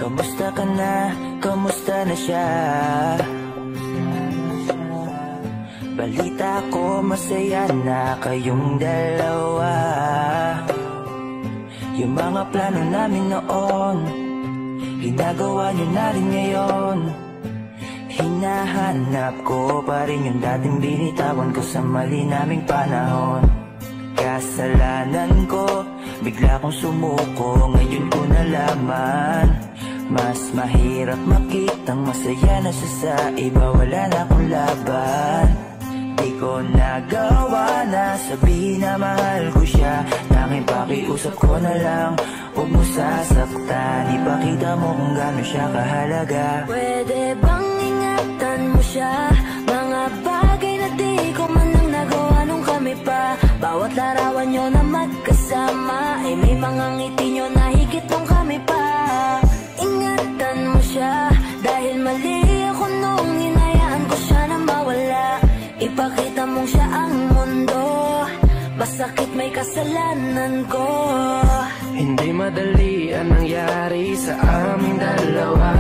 Kamusta ka na? Kamusta na siya? Balita ko masaya na kayong dalawa. Yung mga plano namin noon, ginagawa niyo na rin ngayon. Hinahanap ko pa rin yung dating binitawan ko sa mali naming panahon. Kasalanan ko, bigla kong sumuko, ngayon ko nalaman. Mas mahirap makitang masaya na siya sa iba, wala na akong laban. Di ko nagawa na sabihin na mahal ko siya. Tanging pakiusap ko na lang, huwag mo sasaktan. Ipakita mo kung gano'n siya kahalaga. Pwede bang ingatan mo siya? Mga bagay na di ko man lang nagawa nung kami pa. Bawat larawan nyo na magkasama ay may mga ngiti nyo na higit nung kami pa. Ingatan mo siya dahil mali ako nung hinayaan ko siya na mawala. Ipakita mong siya ang mundo, masakit may kasalanan ko. Hindi madali ang nangyari sa aming dalawa.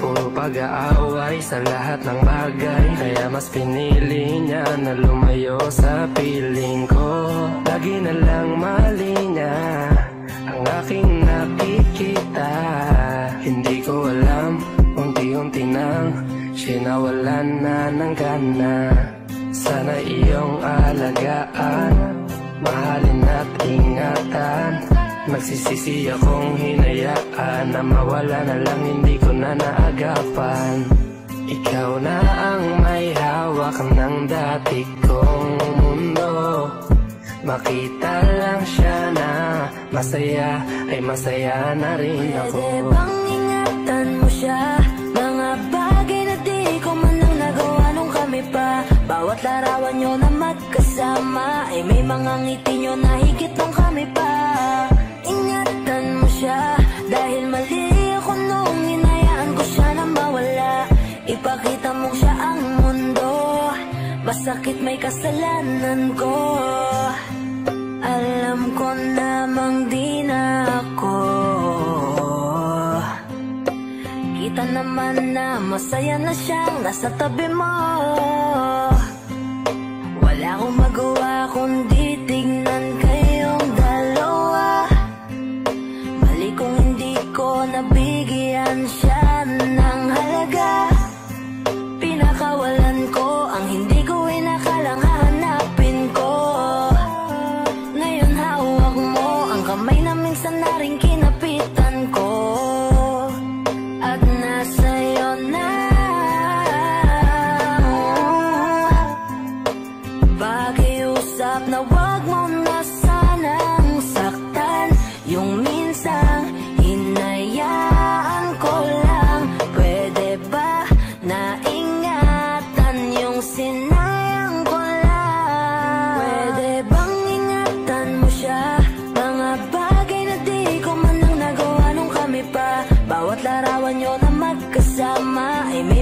Puro pag-aaway sa lahat ng bagay, kaya mas pinili niya na lumayo sa piling ko. Lagi na lang mali niya ang aking nakikita. Hindi ko alam, unti-unti nang sinawalan na ng gana. Sana iyong alagaan, mahalin at ingatan. Nagsisisi akong hinayaan na mawala na lang, hindi ko na naagapan. Ikaw na ang may hawak ng dati kong mundo. Makita lang siya na masaya, ay masaya na rin ako. Pwede bang ingatan mo siya? Mga bagay na di ko man lang nagawa nung kami pa. Bawat larawan nyo na magkasama ay may mga ngiti nyo na higit nung kami pa. Ingatan mo siya dahil mali ako nung hinayaan ko siya na mawala. Ipakita mong siya ang mundo, masakit may kasalanan ko. Alam ko namang di na ako. Kita naman na masaya na siyang nasa tabi mo. Wala akong magawa kundi tignan kayong dalawa. Mali kung hindi ko nabigyan siya ng halaga. Pinakawalan ko ang hindi ko inakalang hahanapin ko.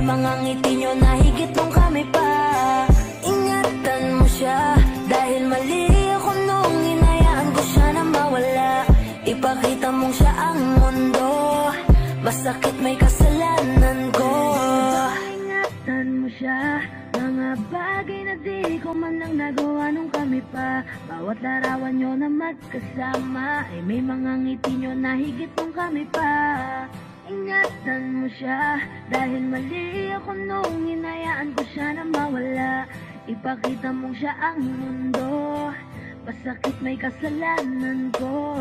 mga ngiti nyo na higit nung kami pa. Ingatan mo siya, dahil mali ako nung hinayaan ko siya na mawala. Ipakita mong siya ang mundo, masakit may kasalanan ko. Ingatan mo siya, mga bagay na di ko man lang nagawa nung kami pa. Bawat larawan nyo na magkasama ay may mga ngiti nyo na higit nung kami pa. Ingatan mo siya, dahil mali ako nung hinayaan ko siya na mawala. Ipakita mong siya ang mundo, masakit may kasalanan ko.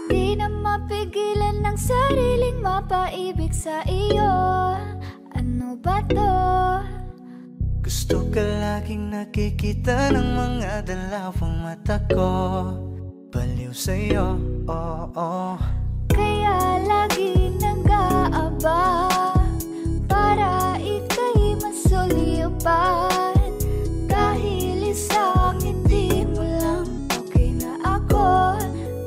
Di na mapigilan ng sariling mapaibig sa iyo. Ano ba to? Gusto ka laging nakikita ng mga dalawang mata ko. Baliw sa'yo, oo. Kaya lagi nag-aaba para ika'y masulipan. Dahil isang ngiti mo lang, okay na ako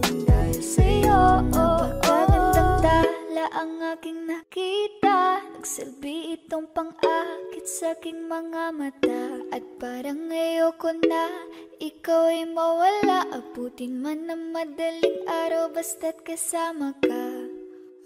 nang dahil sa'yo. Napakagandang tala ang aking nakita. Nagsilbi itong pang-akit sa aking mga mata. At parang ayoko na ikaw ay mawala. Abutin man ng madaling araw basta't kasama ka.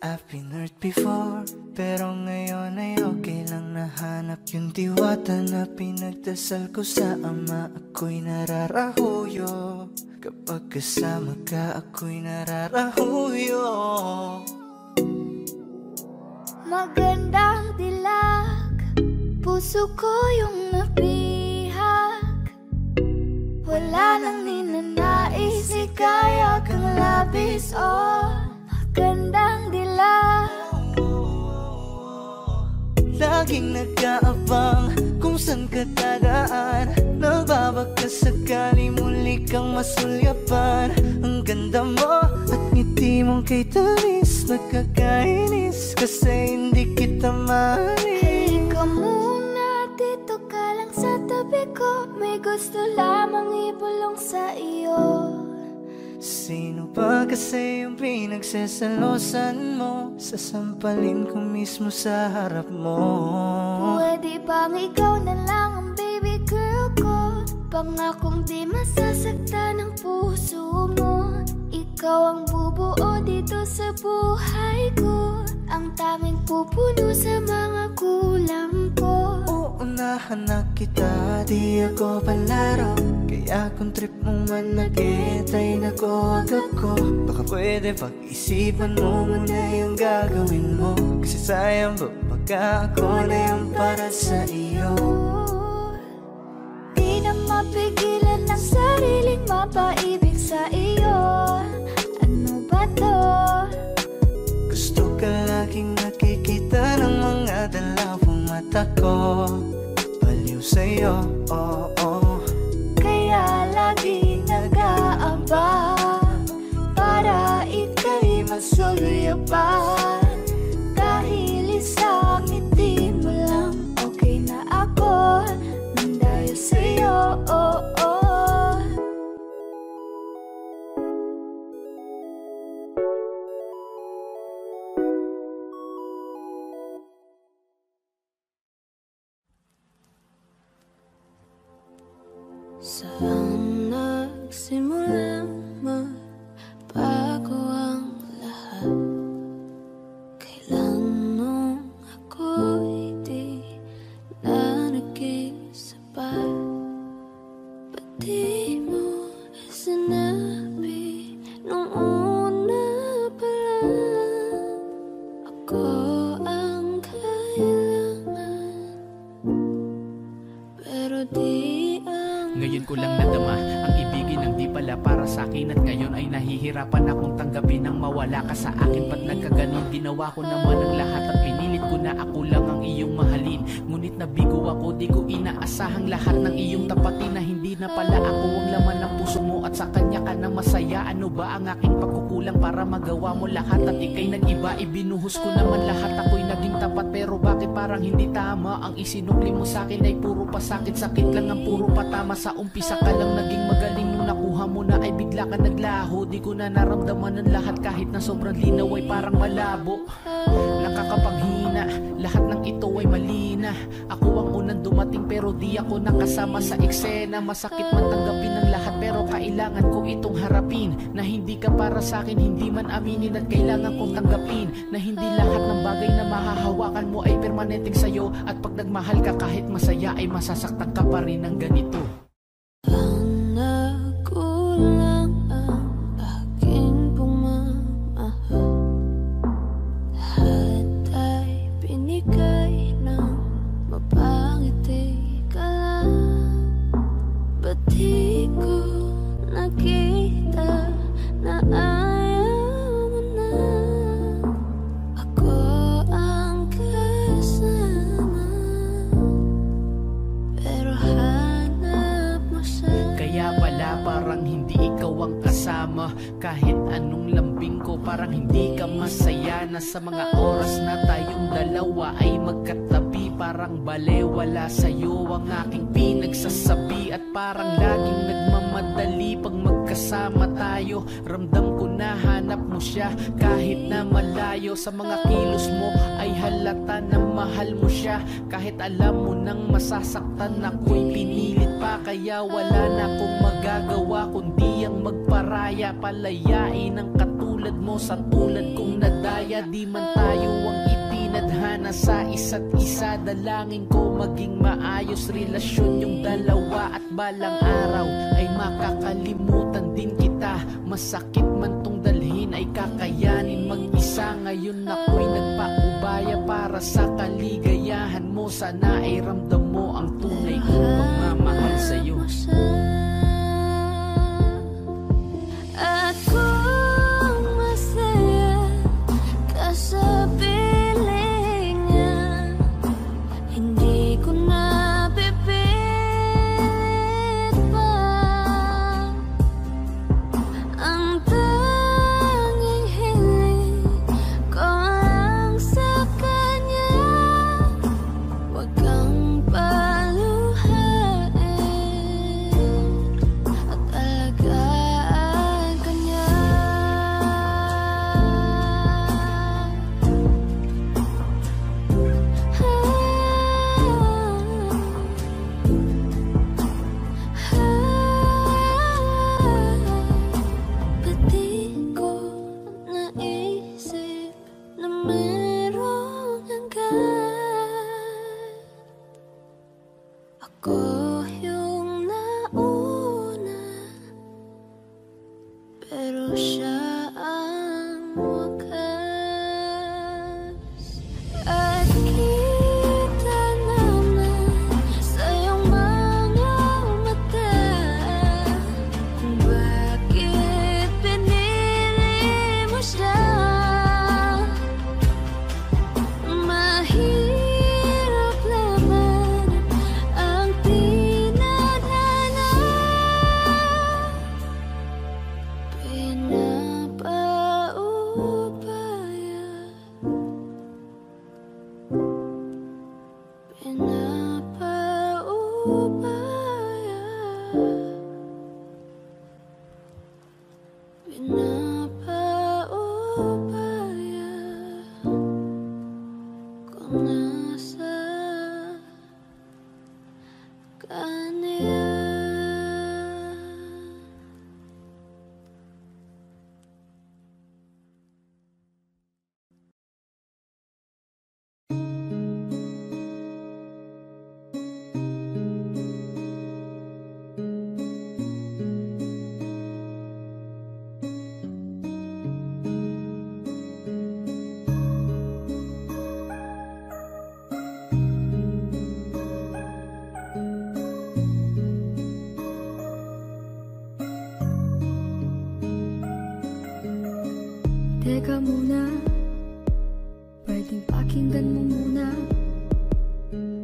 I've been hurt before, pero ngayon ay okay lang. Nahanap yung diwata na pinagdasal ko sa ama. Ako'y nararahuyo, kapag kasama ka ako'y nararahuyo. Magandang dilag, puso ko yung napihag. Wala nang ninanais, ikaya kang labis. Oh, magandang dilag. Laging nag-aabang kung saan ka dadaan. Nagbabaka sakali muli kang masulyapan. Ang ganda mo at ngiti mong kay tamis. Nakakainis kasi hindi kita mahalin. Halika muna, dito ka lang sa tabi ko. May gusto lamang ibulong sa iyo. Sino ba kasi yung pinagsasalosan mo? Sasampalin ko mismo sa harap mo. Pwede bang ikaw na lang ang baby girl ko? Pangakong di masasaktan ang puso mo. Ikaw ang bubuo dito sa buhay ko. Ang tanging pupuno sa mga kulang ko. Uunahan na kita, di ako palaro. Kaya kung trip mo man nag-etay na ko ako. Baka pwede pag-isipan mo muna yung gagawin mo. Kasi sayang ba baka ako na yung para sa iyo. Di na mapigilan ng sariling mapaibig sa iyo. Ano ba to? Gusto ka laging nakikita ng mga dalawang mata ko. Baliw sa'yo, oo. Kaya lagi nag-aaba para ika'y masulyapan. Dahil isang ngiti mo lang, okay na ako nang dahil sa'yo. Saan nagsimulang magbago ang lahat? Kailan nung ako'y di na naging sapat? Ba't di mo sinabi nung una pa lang? Ako ang kailangan. sa'kin at ngayon ay nahihirapan akong tanggapin ang mawala ka sa akin. Ba't nagkaganon? Ginawa ko naman ang lahat at pinilit ko na ako lang ang iyong mahalin. Ngunit nabigo ako, di ko inaasahang lahat ng iyong tapatin, na hindi na pala ako ang laman ng puso mo at sa kanya ka na masaya. Ano ba ang aking pagkukulang para magawa mo lahat at ikay nag-iba? Ibinuhos ko naman lahat, ako'y naging tapat, pero bakit parang hindi tama? Ang isinukli mo sa'kin ay puro pasakit, sakit lang ang puro patama. Sa umpisa ka lang naging magaling, nung nakuha mo na ay bigla ka naglaho. Di ko na naramdaman ang lahat, kahit na sobrang linaw ay parang malabo. Nakakapanghina, lahat ng ito ay mali na. Ako ang unang dumating pero di ako nakasama sa eksena. Masakit man tanggapin ang lahat pero kailangan ko itong harapin, na hindi ka para sa'kin, hindi man aminin, at kailangan kong tanggapin na hindi lahat ng bagay na mahahawakan mo ay permanenteng sa'yo. At pag nagmahal ka kahit masaya ay masasaktan ka pa rin ng ganito. Ang nagkulang ang aking pumamahal, lahat ay binigay ng mapangiti ka lang. Ba't di ko nakita na ayaw mo na ako ang kasama, pero hanap mo siya. Kaya pala parang hindi ikaw ang kasama, kahit anong lambing ko parang hindi ka masaya. Na sa mga oras na tayong dalawa ay magkatabi, parang balewala sa'yo ang aking pinagsasabi. At parang laging nagmamadali pag magkasama tayo. Ramdam ko na hanap mo siya kahit na malayo. Sa mga kilos mo ay halata na mahal mo siya, kahit alam mo nang masasaktan ako'y pinilit pa. Kaya wala na akong magagawa kundi ang magparaya, palayain ang katulad mo sa tulad kong nadaya. Di man tayo ang itinadhana sa isa't isa, dalangin ko maging maayos relasyon yung dalawa. At balang araw ay makakalimutan din kita, masakit man tong dalhin ay kakayanin mag-isa. Ngayon ako'y nagpaubaya para sa kaligayahan mo, sana ay ramdam mo ang tunay kong pagmamahal sa'yo. At kung masaya ka sa piling niya, hindi ko na pipilit pa. Ang tanging hiling ko lang sa kanya, wag kang paluhain at alagaan ka niya. Ba't di ko naisip na merong hanggan? Ako yung nauna, pero siya ang wakas. At kita naman sa iyong mga mata, bakit pinili mo siya? Mahirap naman ang tinadhana, pinapaubaya, pinapaubaya, pinapaubaya kung nasa kanya. Teka muna, pwedeng pakinggan mo muna.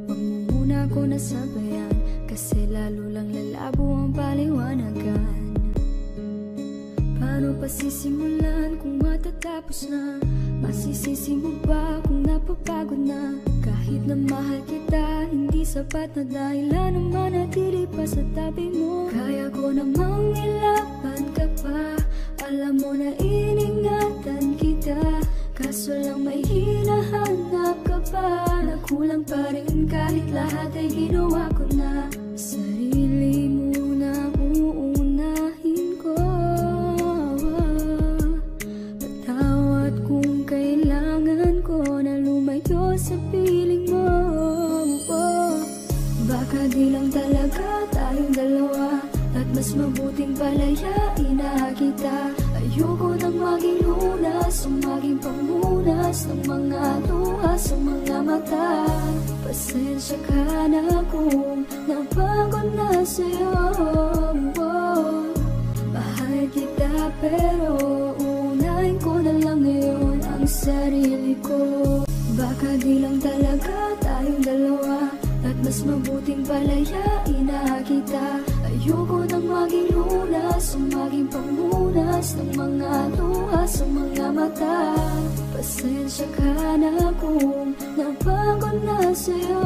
Huwag mo muna ako nasabayan, kasi lalo lang lalabo ang paliwanagan. Paano pa sisimulan kung matatapos na? Masisisi mo ba kung napapagod na? Kahit na mahal kita, hindi sapat na dahilan na manatili pa sa tabi mo. Kaya ko namang ilaban ka pa, alam mo na iningatan kita. Kaso lang may hinahanap ka pa, nakulang pa rin kahit lahat ay ginawa ko na. Sarili mo na uunahin ko, patawad kung kailangan ko na lumayo sa piling mo. Baka di lang talaga tayong dalawa, at mas mabuting palayain na kita. Ayoko nang maging lunas o maging pamunas ng mga luha sa mga mata. Pasensya ka na kung napagod na sa'yo. Mahal kita pero unahin ko na lang ngayon ang sarili ko. Baka di lang talaga tayong dalawa, at mas mabuting palayain na kita. Ayoko nang maging lunas o maging pamunas ng mga luha sa mga mata. Pasensya ka na kung napagod na sa'yo.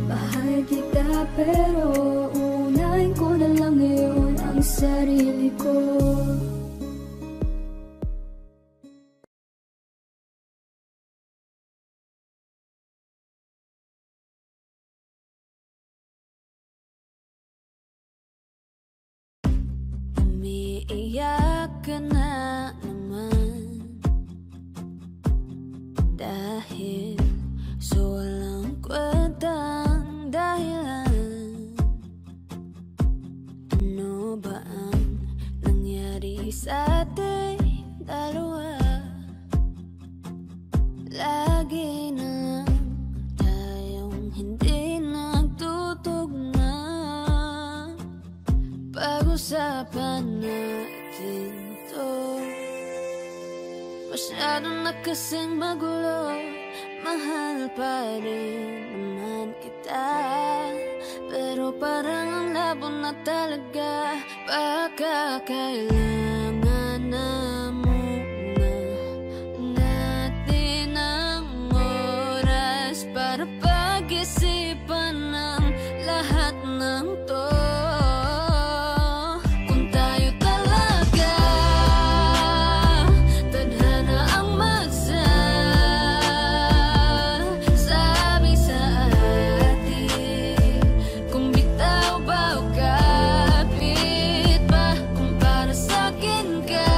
Mahal kita pero unahin ko na lang ngayon ang sarili ko. Umiiyak ka na naman dahil sa walang kwentang dahilan. Ano ba ang nangyari sa ating dalawa? Lagi na lang tayong hindi nagtutugma. Pag-usapan natin to, masyado na kasing magulo. Mahal pa rin naman kita, pero parang ang labo na talaga. Baka kailangan na muna natin ang oras para pag-isipan ng lahat ng to. Kung para sa'kin ka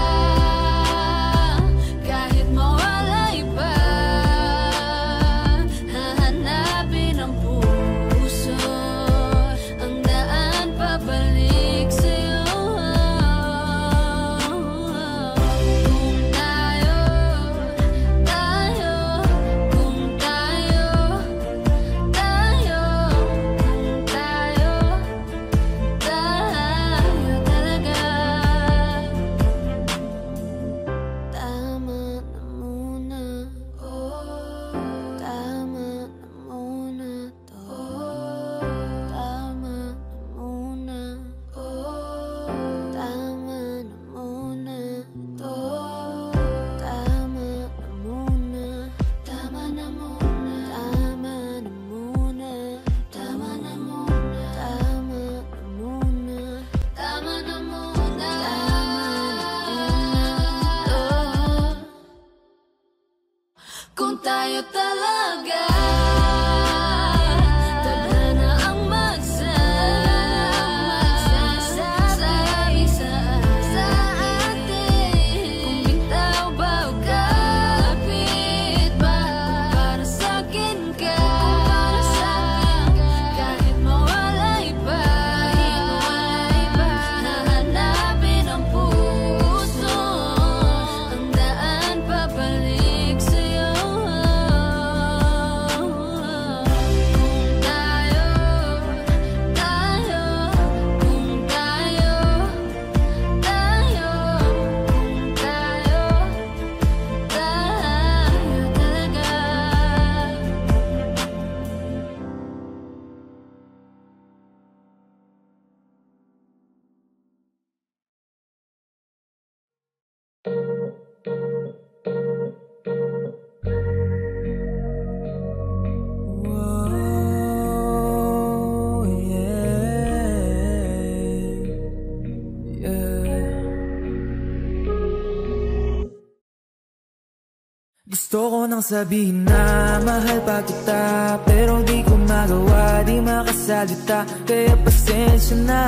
Gusto ko nang sabihin na mahal pa kita, pero di ko magawa, di makasalita. Kaya pasensya na,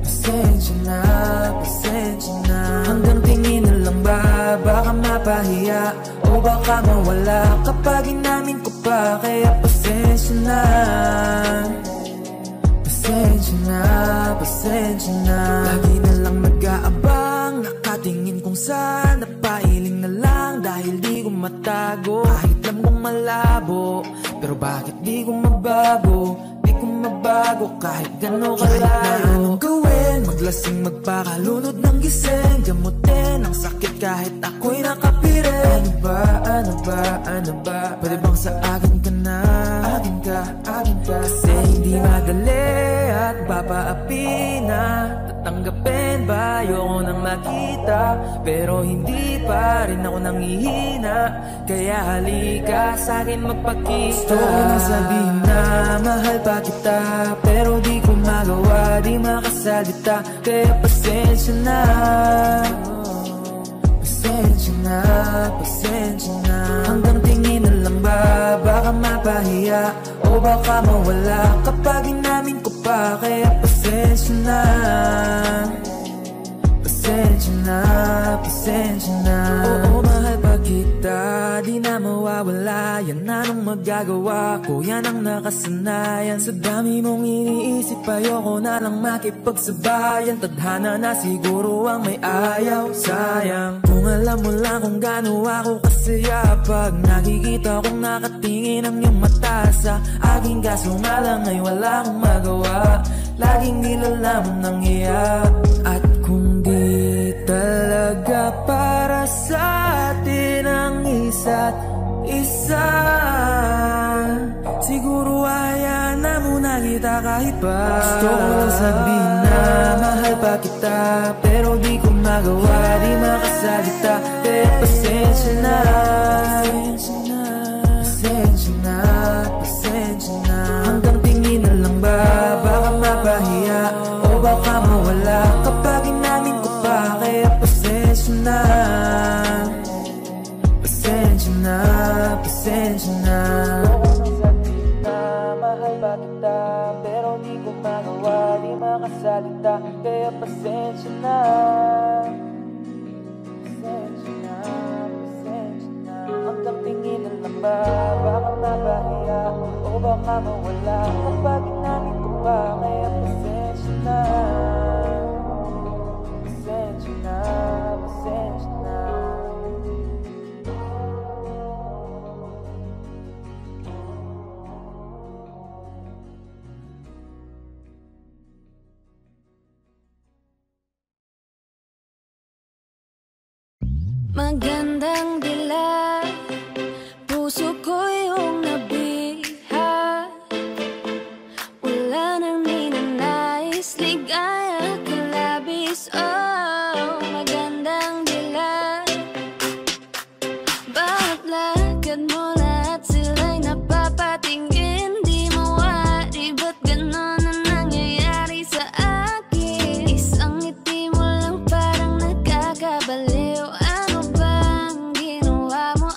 pasensya na, pasensya na. Hanggang tingin na lang ba, baka mapahiya o baka mawala kapag inamin ko pa. Kaya pasensya na, pasensya na, pasensya na. Lagi na lang nag-aabang, nakatingin kung saan, napailing na lang dahil di ko matago. Kahit alam kong malabo, pero bakit di ko mabago? Di ko mabago kahit gano'n kalayo. Kahit na anong gawin, maglasing, magpakalunod ng gising, gamutin ang sakit kahit ako'y nakapirin. Ano ba, ano ba, ano ba? Pwede bang sa akin ka na? Akin ka, akin ka. Kasi hindi madali at papaapi na. Tatanggapin ba? Ayoko nang makita, pero hindi pa rin ako nangihina. Kaya halika sa'kin magpakita. Gusto ko nang sabihin na mahal pa kita, pero di ko magawa, di makasalita. Kaya pasensya na, pasensya na, pasensya na. Hanggang tingin na lang ba, baka mapahiya o baka mawala kapag inamin ko pa. Kaya pasensya na, pasensya na, pasensya na. Oo, mahal pa kita, di na mawawala. Yan anong magagawa ko, yan ang nakasanayan. Sa dami mong iniisip, ayoko na lang makipagsabayan. Tadhana na siguro ang may ayaw, sayang. Kung alam mo lang kung gaano ako kasaya pag nakikita kong nakatingin ang iyong mata sa aking, kaso nga lang ay wala akong magawa. Laging nilalamon ng iyak. At kung di talaga para sa atin ang isa't isa, siguro hayaan na muna kita kahit pa. Gusto ko lang sabihin na mahal pa kita, pero di ko magawa, di makasalita. Kaya pasensya na, pasensya na, pasensya na. Hanggang tingin na lang ba, baka mapahiya o baka mawala kapag inamin ko pa. Kaya pasensya na, pasensya na, pasensya na. Mahal ba kita, pero di ko magawa, di makasalita. Kaya pasensya na, pasensya na, pasensya na. Hanggang tingin na lang ba, baka mapahiya o baka mawala kapag inamin ko pa. Kaya pasensya na, pasensya na, pasensya na. Magandang dilag, puso ko yung nabiha. Wala nang ninanais, ligaya kalabis. Oh, magandang dilag, bawat lakad mo lahat sila'y napapatingin. Di mawari, ba't ganon na nangyayari sa akin? Isang ngiti mo lang parang nakakabaliw. Ano bang ginawa mo?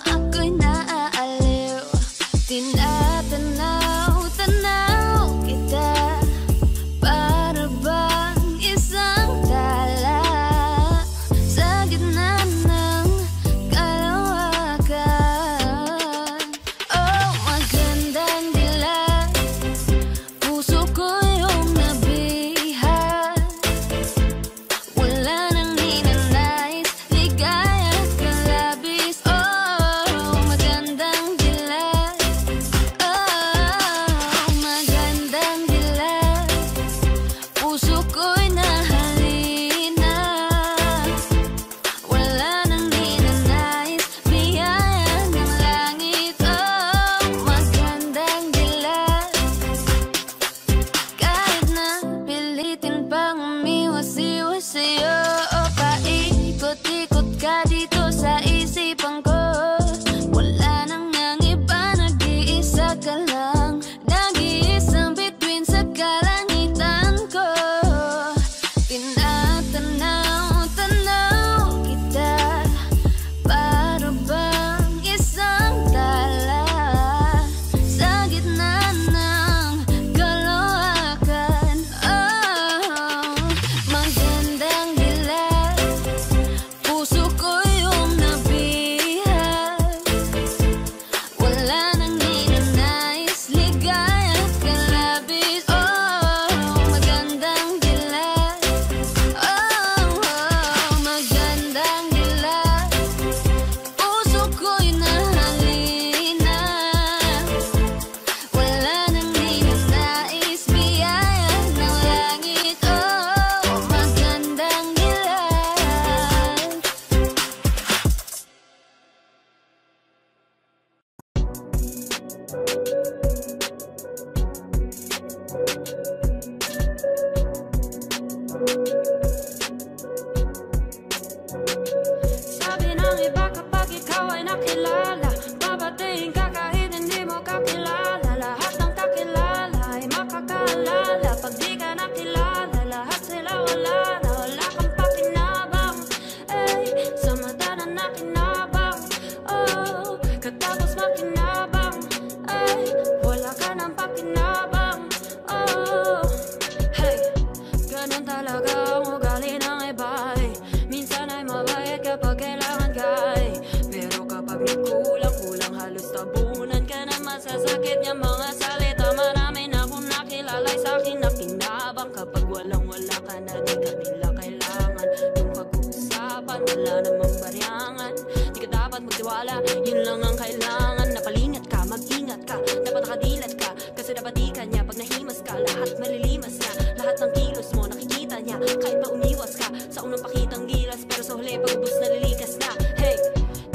walang-wala ka na, di ka nila kailangan. Yung pag-uusapan, wala namang baryangan. Di ka dapat magtiwala, yun lang ang kailangan. Napalingat ka, mag-ingat ka, dapat nakadilat ka. Kasi dapat di ka niya, pag nahimas ka, lahat malilimas na. Lahat ng kilos mo, nakikita niya, kahit pa umiwas ka sa unang pakitang gilas. Pero sa huli, pag-ubos na lilikas na. Hey,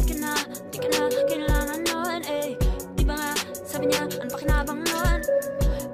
di ka na kailangan nun, eh. Di ba nga, sabi niya, ano pa kinabang nun?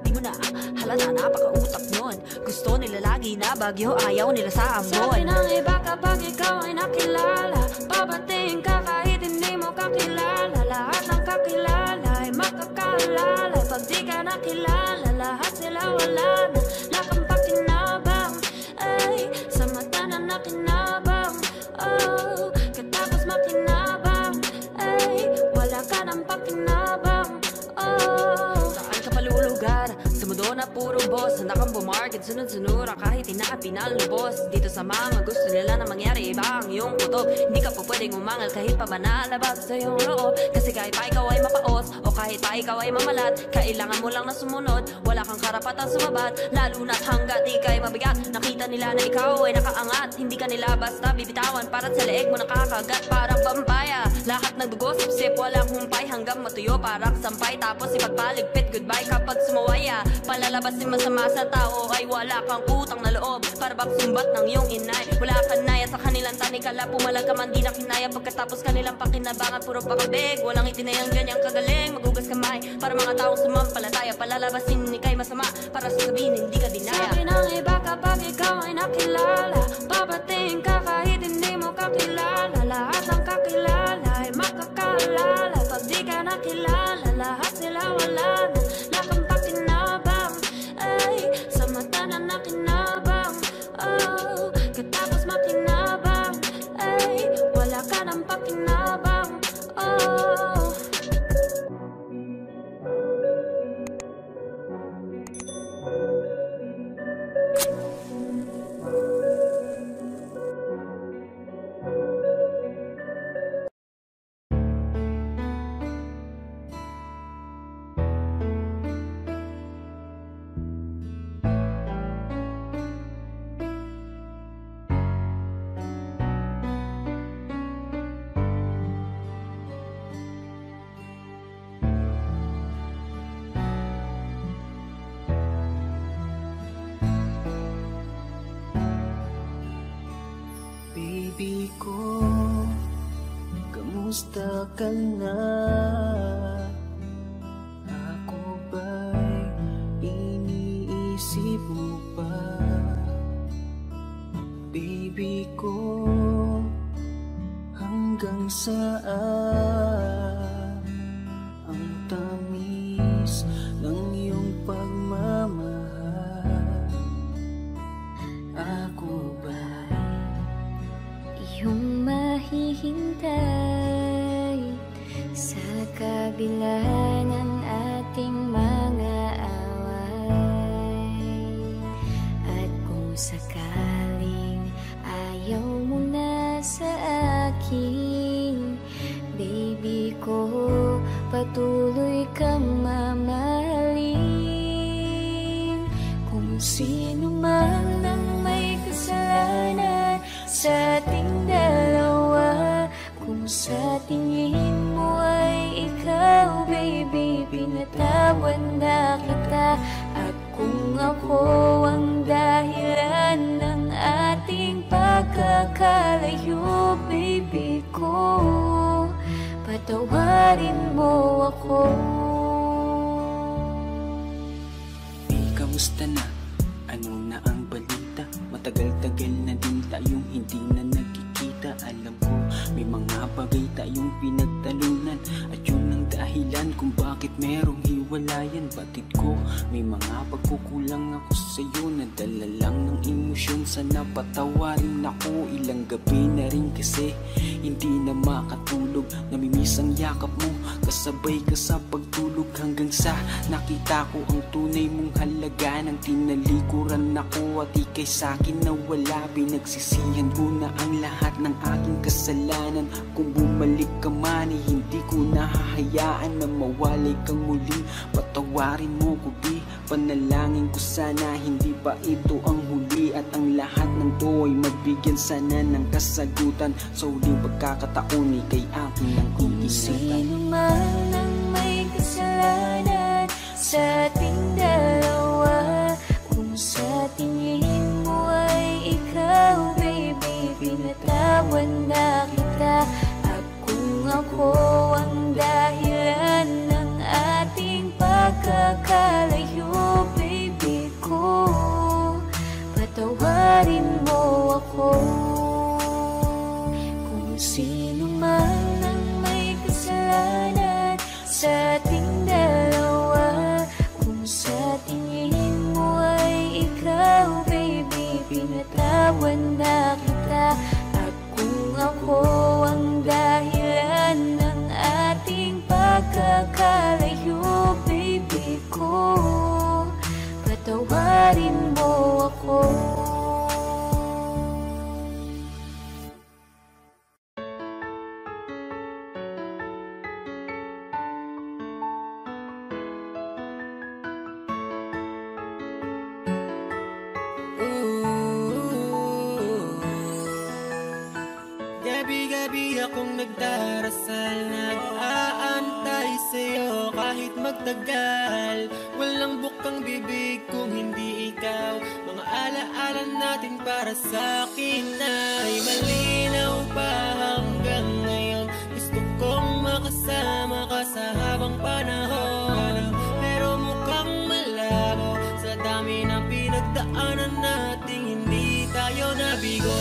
Di mo na halata, napaka-utak nun. Gusto nila lagi na bagyo, ayaw nila sa ambon. Sabi ng iba kapag ikaw ay nakilala, babatiin ka kahit hindi mo kakilala. Lahat ng kakilala ay makakaalala. Pag di ka nakilala, lahat sila wala na. Lakang pakinabang, ay sa mata na nakinabang. Oh, katapos makinabang, ay wala ka ng pakinabang. Oh, saan ka palulugar? Sa mundo na puro boss, handa kang bumarket, sunod-sunura kahit pinalubos. Dito sa mga gusto nila na mangyari, iba ang iyong kutob. Hindi ka po pwedeng umangal kahit pa manalabas sa iyong loob. Kasi kahit pa ikaw ay mapaos, o kahit pa ikaw ay mamalat, kailangan mo lang na sumunod, wala kang karapatang sumabat. Lalo na't hanggat ika'y mabigat, nakita nila na ikaw ay nakaangat. Hindi ka nila basta bibitawan, para't sa leeg mo nakakagat parang pampaya. Lahat ng dugo sip-sip, walang humpay hanggang matuyo parang sampay. Tapos ipagpaligpit, goodbye kapag sumawaya. Palalabasin masama sa tao ay wala kang utang na loob, para bang sumbat ng iyong inay. Wala ka naya sa kanilang tanikala, pumalag ka man di na kinaya. Pagkatapos kanilang pakinabangan, puro pakabeg, walang itinayang ganyang kagaling. Magugas kamay para mga taong sumampalataya. Palalabasin ika'y masama, para sasabihin hindi ka dinaya. sabi ng iba kapag ikaw ay nakilala, babatiin ka kahit hindi mo kakilala. Lahat ng kakilala ay makakaalala. Pag di ka nakilala, lahat sila wala na. Lakang pakinabang, ay sa mata na nakinabang. Oh, katapos makinabang, ay wala ka ng pakinabang. Oh, Baby ko, kamusta ka na? Ako ba'y iniisip mo pa? Baby ko, hanggang saan ang tamis ng iyong pagmamahal? Ako ba'y yung mahihintay sa kabila ng ating mga away? At kung sakaling ayaw mo na sa akin, baby ko, patuloy kang mamahalin. Kung sino man ang may kasalanan sa ating dalawa, kung sa tingin mo ay ikaw, baby, pinatawad na kita. At kung ako ang dahilan ng ating pagkakalayo, baby ko, patawarin mo ako. Kamusta na? Ano na ang balita? Matagal-tagal na din tayong hindi na nagkikita. Alam ko, may mga bagay tayong pinagtalunan, at yun ang dahilan kung bakit merong hiwalayan. Batid ko, may mga pagkukulang ako sa'yo, nadala lang ng emosyon. Sana patawarin ako, ilang gabi na rin kasi hindi na makatulog. Namimiss ang yakap mo, kasabay ka sa pagtulog, hanggang sa nakita ko ang tunay mong halaga. Nang tinalikuran ako at ika'y sa'kin nawala, pinagsisihan ko na ang lahat ng aking kasalanan. Kung bumalik ka man, hindi ko nahahayaan na mawalay kang muli. Patawarin mo ko, di Panalangin ko sana hindi pa ito ang huli, at ang lahat ng to ay magbigyan sana ng kasagutan. Sa huling pagkakataon ika'y akin ang iisipan. Sino man ang may kasalanan sa ating dalawa, kung sa tingin mo ay ikaw, baby, pinatawan na kita. At kung ako ang dahilan ng ating pagkakalayo, baby ko, patawarin mo ako. Kung sino man ang may kasalanan sa ating dalawa, kung sa tingin mo ay ikaw, baby, pinatawan na kita. At kung ako ang dahilan ng ating pagkakalayo, baby ko, patawarin mo ako. Gabi-gabi akong nagdarasal, nag-aantay sa'yo kahit magtagal. Walang bukang bibig kung hindi ikaw. Mga alaala natin para sa'kin ay malinaw pa hanggang ngayon. Gusto kong makasama ka sa habang panahon, pero mukhang malabo sa dami ng pinagdaanan nating hindi tayo nabigo.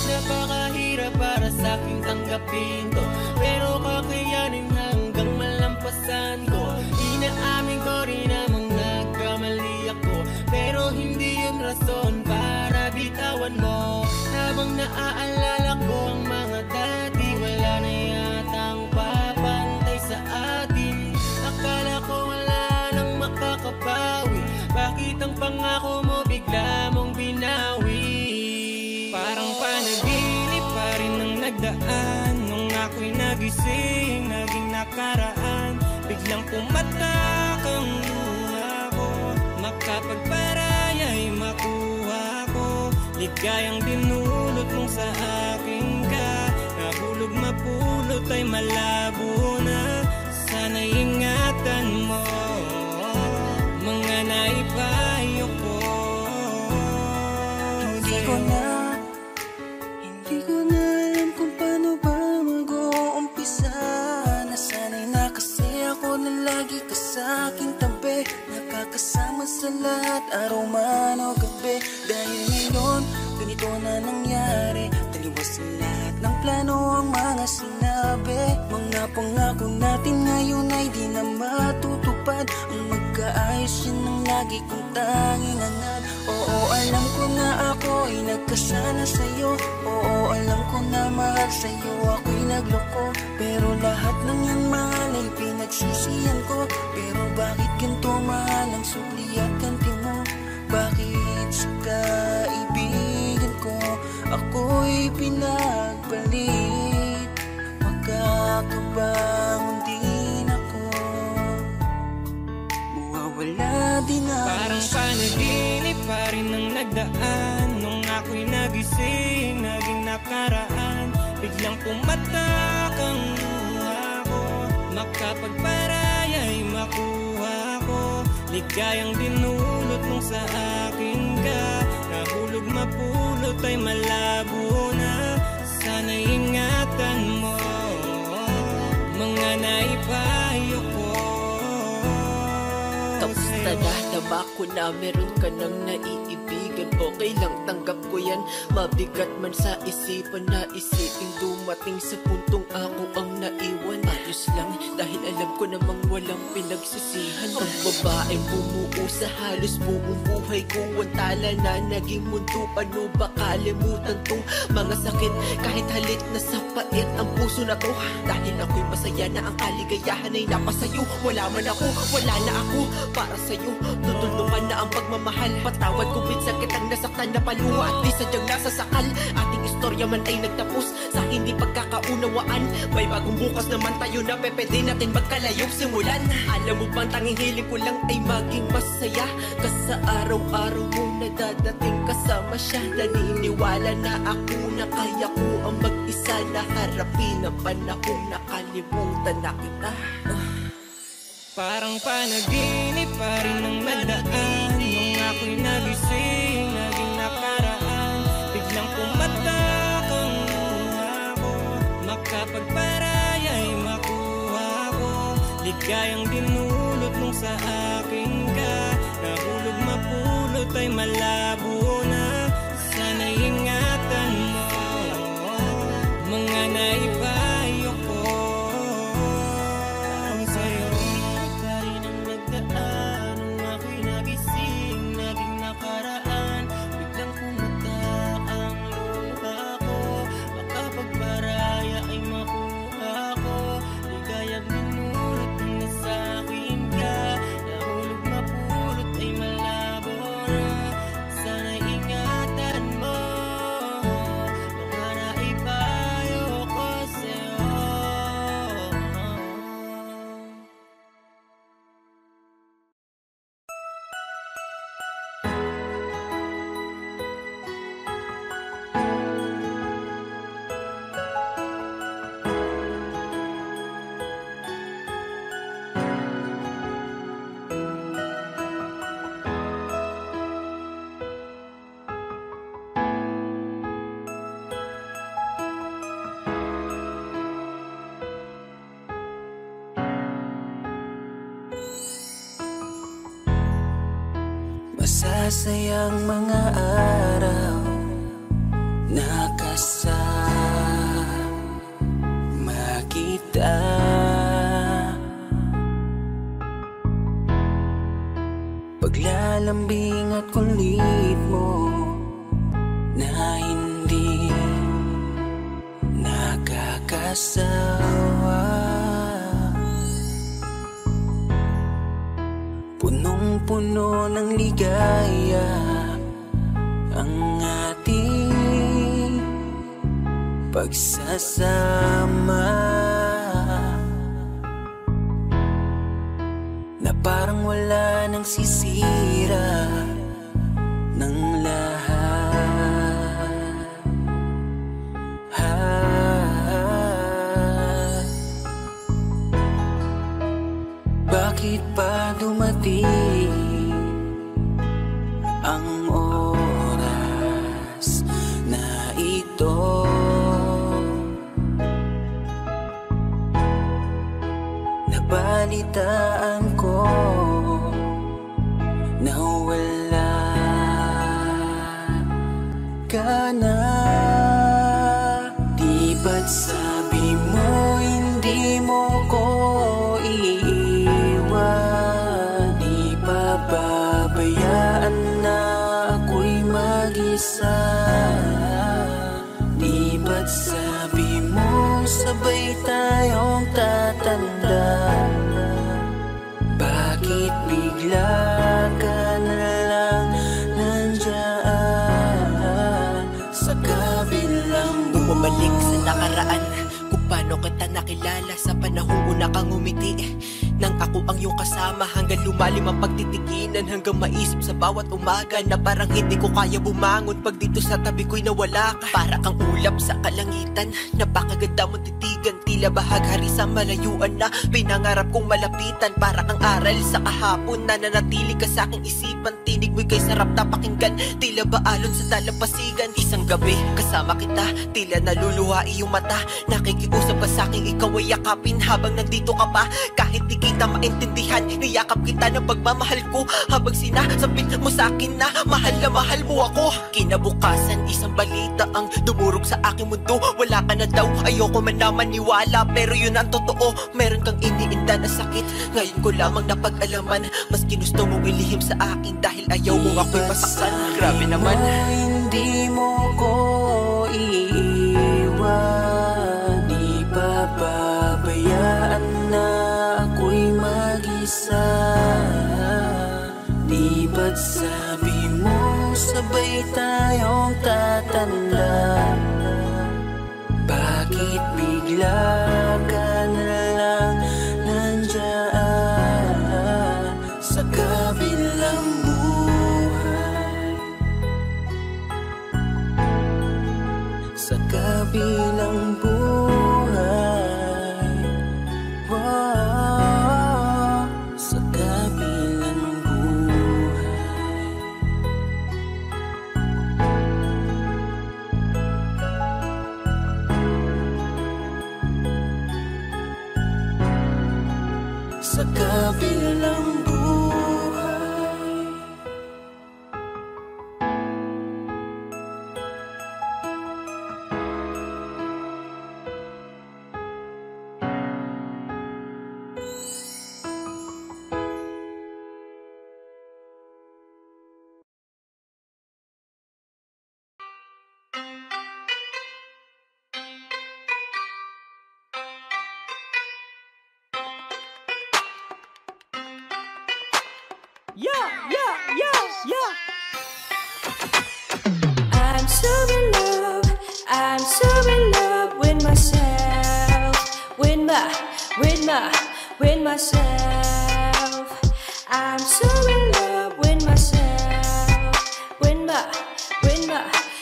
Napakahirap para sa'king tanggapin to, pero kakayanin hanggang malampasan ko. Inaamin ko rin namang nagkamali ako, pero hindi yun rason para bitawan mo. Habang naaalala ko ang mga dati, wala na yatang papantay sa atin. Akala ko wala nang makakapawi, bakit ang pangako mo bigla mong binawi? Parang panaginip pa rin ang nagdaan, nung ako'y nagising, naging nakaraan. Biglang pumatak ang luha ko, makapagparaya'y makuha ko. Ligayang dinulot mong sa akin ka, nahulog mapulot ay malabo na. Sana ingatan mo mga naipayo ko. Hindi ko na alam kung paano ba mag-uumpisa. Nasanay na kasi ako na lagi ka sa aking tabi, nakakasama sa lahat, araw man o gabi. Dahil ngayon, ganito na nangyari, taliwas sa lahat ng plano ang mga sinabi. Mga pangako natin ngayon ay di na matutupad. Ang magkaayos yun ang lagi kong tanging hangad. Oo, alam ko na ako ay nagkasala sa'yo. Oo, alam ko na mahal sa'yo ako'y nagloko. Pero lahat ng yan mahal ay pinagsisihan ko. Pero bakit ganito mahal ang sukli at kanti mo? Bakit sa kaibigan ko ako'y pinagpalit? Magkakabangon din ako, mawawala din ako. Parang panaginip pa rin ang nagdaan, nung ako'y nagising, naging nakaraan. Biglang pumatak ang luha ko, makapagparaya'y makuha ko. Ligayang dinulot mong sa akin ka, nahulog mapulot ay malabo na. Sana ingatan mo mga naipayo ko. Tapos nadadama ko na meron ka nang naiibigan. Okay lang, tanggap ko yan. Mabigat man sa isipan na isipin dumating sa puntong ako ang naiwan. Ayos lang, dahil alam ko namang walang pinagsisihan. Ang babaeng bumuo sa halos buong buhay ko, ang tala na naging mundo. Paano ba kalimutan tong mga sakit? Kahit halit na sa pait ang puso na to, dahil ako'y masaya na ang kaligayahan ay napasayo. Wala man ako, wala na ako para sa'yo. Tutulungan na ang pagmamahal, patawad kung minsan kitang nasaktan na paluwa at di sadyang nasasakal. Ating istorya man ay nagtapos sa hindi pagkakaunawaan. May bagong bukas naman tayo na pwede natin magkalayong simulan. Alam mo bang tanging hiling ko lang ay maging masaya, kasi sa araw-araw mo na dadating kasama siya. Naniniwala na ako na kaya ko ang mag-isa na harapin ang panahong nakalimutan na kita. Parang panaginip pa rin ang nadaan nung ako'y nagising, naging nakaraan. Biglang pumatak ang luha ko, makapagparaya'y makuha ko. Ligayang dinulot nung sa akin ka, nahulog mapulot ay malabo na. Sana'y ingatan mo mga naipayo ko sa'yo. Karin ang nagdaan nung ako'y nagising, naging nakaraan. Biglang pumatak ang luha ko, makapagparaya ay makuha ko. Ligayang dinulot nung nasa akin ka, nahulog mapulot ay malabo na. Sana'y ingatan mo mga naipayo ko sa'yo. Masasayang mga araw na kasama kita. Paglalambing at kulit mo na hindi nakakasawa. Punong-puno ng ligaya ang ating pagsasama, na parang wala nang sisira ng lahat. Bakit pa dumating ang oras na ito? Nabalitaan ko na wala ka na. Di ba't sabi mo hindi mo ko iiwan? Di pa babayaan na ako'y mag-isa? Di ba't sabi mo sabay tayong tatanda? Bakit bigla ka na lang nandyan sa kabilang buhay? Bumalik sa nakaraan, kung paano kita nakilala sa panahong una kang umiti. Nang ako ang iyong kasama, hanggang lumalim ang pagtitikinan, hanggang maisip sa bawat umaga na parang hindi ko kaya bumangon pag dito sa tabi ko'y nawala ka. Para kang ulap sa kalangitan, napakaganda mong titigan, tila bahaghari sa malayuan na pinangarap kong malapitan. Para kang aral sa kahapon na nanatili ka sa aking isipan, tinig mo'y kay sarap na pakinggan, tila ba alon sa dalampasigan. Isang gabi kasama kita, tila naluluha iyong mata, nakikiusap ka sa aking ikaw ay yakapin habang nandito ka pa. Kahit di kita maintindihan, niyakap kita ng pagmamahal ko, habang sinasabit mo sa akin na mahal mo ako. Kinabukasan, isang balita ang dumurog sa aking mundo. Wala ka na daw, ayoko man na maniwala, pero yun ang totoo. Meron kang iniinda na sakit, ngayon ko lamang napag-alaman. Mas ginusto mong ilihim sa akin dahil ayaw mo ako'y masaktan. Grabe naman. Hindi mo ko iiwan, di pa babayaan na ako'y mag-isa. Di ba't sabi mo sabay kabila ka na lang nandyan, sa kabilang buhay, sa kabilang buhay, wow, sa kabilang buhay. Sa kabilang buhay. I'm so in love, I'm so in love with myself, with myself. I'm so in love with myself,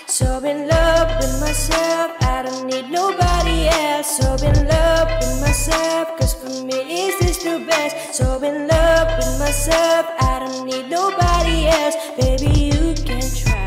so in love with myself. I don't need nobody else. So in love with myself, cause for me is this the best. So in love with myself, I don't need nobody else. Baby, you can try,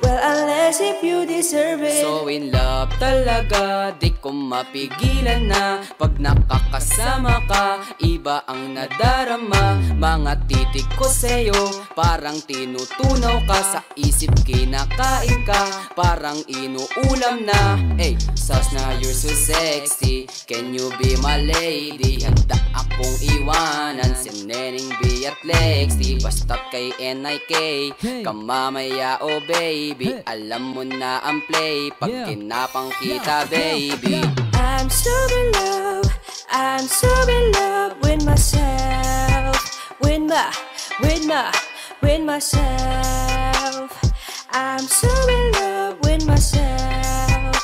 well, unless if you deserve it. So in love talaga, di ko mapigilan na. Pag nakakasama ka, iba ang nadarama. Mga titik ko sa'yo, parang tinutunaw ka. Sa isip kinakain ka, parang inuulam na. Hey, sus na you're so sexy, can you be my lady? Handa akong iwanan si Neneng B at Lexi. Basta't kay NIK, kamamaya oh baby. Alam mo na ang play, pag kinapang kita baby. I'm so in love, I'm so in love with myself, with myself. I'm so in love with myself,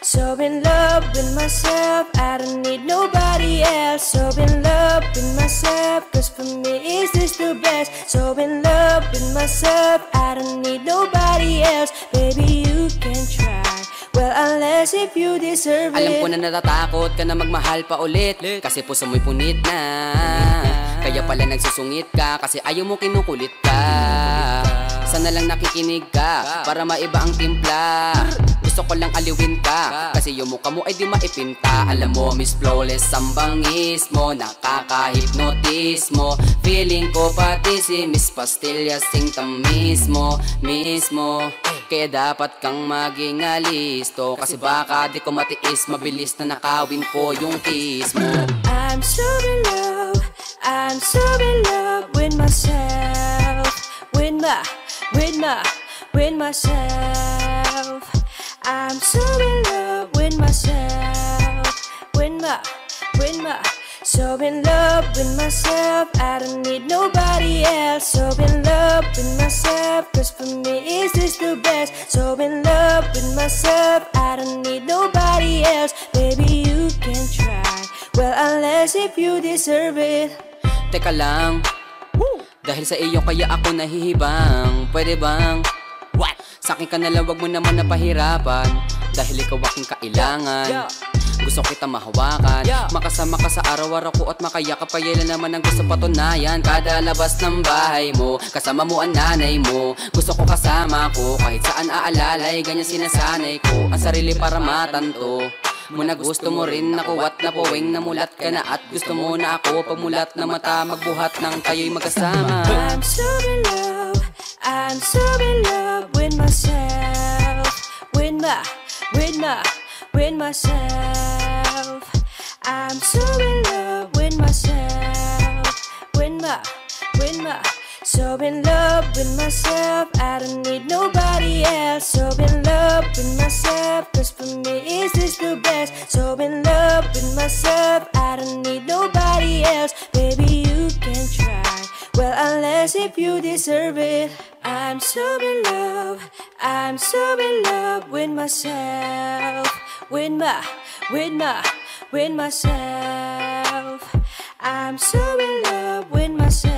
so in love with myself. I don't need nobody else. So in love with myself, cause for me is this the best. So in love with myself, I don't need nobody else. Baby, you can try, well, unless if you deserve it. Alam ko na natatakot ka na magmahal pa ulit, kasi puso mo'y punit na. Kaya pala nagsusungit ka, kasi ayaw mo kinukulit ka. Sana lang nakikinig ka, para maiba ang timpla. Gusto ko lang aliwin ka, kasi yung mukha mo ay di maipinta. Alam mo, Miss Flawless ang bangis mo, nakaka-hypnotis mo. Feeling ko pati si Miss Pastillas sing tamis mo, mismo. Kaya dapat kang maging alisto, kasi baka di ko matiis, mabilis na nakawin ko yung kiss mo. I'm so in love, I'm so in love with myself, with myself. I'm so in love with myself, so in love with myself. I don't need nobody else. So in love with myself, cause for me is this the best. So in love with myself, I don't need nobody else. Baby, you can try, well, unless if you deserve it. Teka lang, dahil sa iyo kaya ako nahihibang. Pwede bang sa'kin ka nalang, wag mo naman napahirapan, dahil ikaw aking kailangan. Gusto kita mahawakan, makasama ka sa araw-araw ko at makayakap. Kailan naman ang gusto patunayan, kada labas ng bahay mo, kasama mo ang nanay mo. Gusto ko kasama ko, kahit saan aalalay, ganyan sinasanay ko ang sarili para matanto mo na gusto mo rin ako at napuwing namulat ka na. At gusto mo na ako pagmulat na mata, magbuhat ng kayo'y magkasama. I'm so in love, I'm so in love with myself, with myself. I'm so in love with myself, so in love with myself. I don't need nobody else. So in love with myself, cause for me is this the best. So in love with myself, I don't need nobody else. Baby, you can try, well, unless if you deserve it. I'm so in love, I'm so in love with myself, with myself. I'm so in love with myself.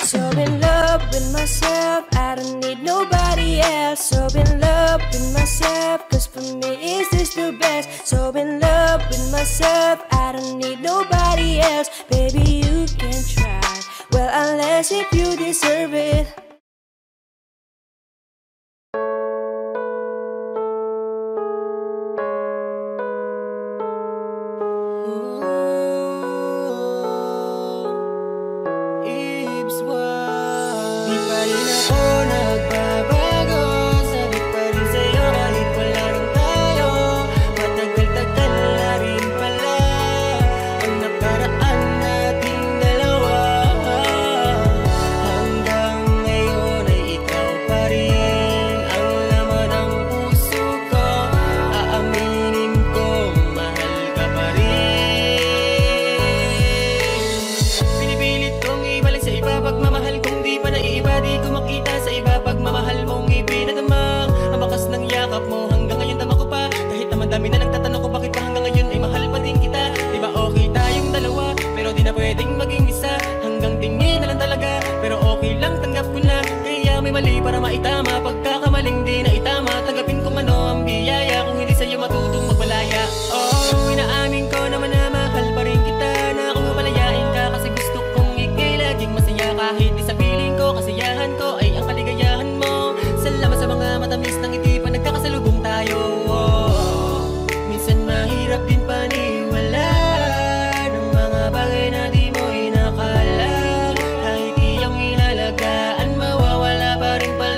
So in love with myself. I don't need nobody else. So in love with myself, cause for me is this the best. So in love with myself. I don't need nobody else. Baby, you can try. Well, unless if you deserve it. Para maitama, pagkakamaling di na itama. Tanggapin kung ano ang biyaya, kung hindi sa'yo matutong magmalaya. Oh, inaamin ko naman na mahal pa rin kita, na kung mapalayain ka kasi gusto kong ikay laging masaya. Kahit di sa piling ko, kasiyahan ko ay ang kaligayahan mo. Salamat sa mga matamis ng ngiti pa nagkakasalubong tayo. Oh, minsan mahirap din paniwala ng mga bagay na di mo inakala. Kahit iyong inalagaan, mawawala pa rin pala.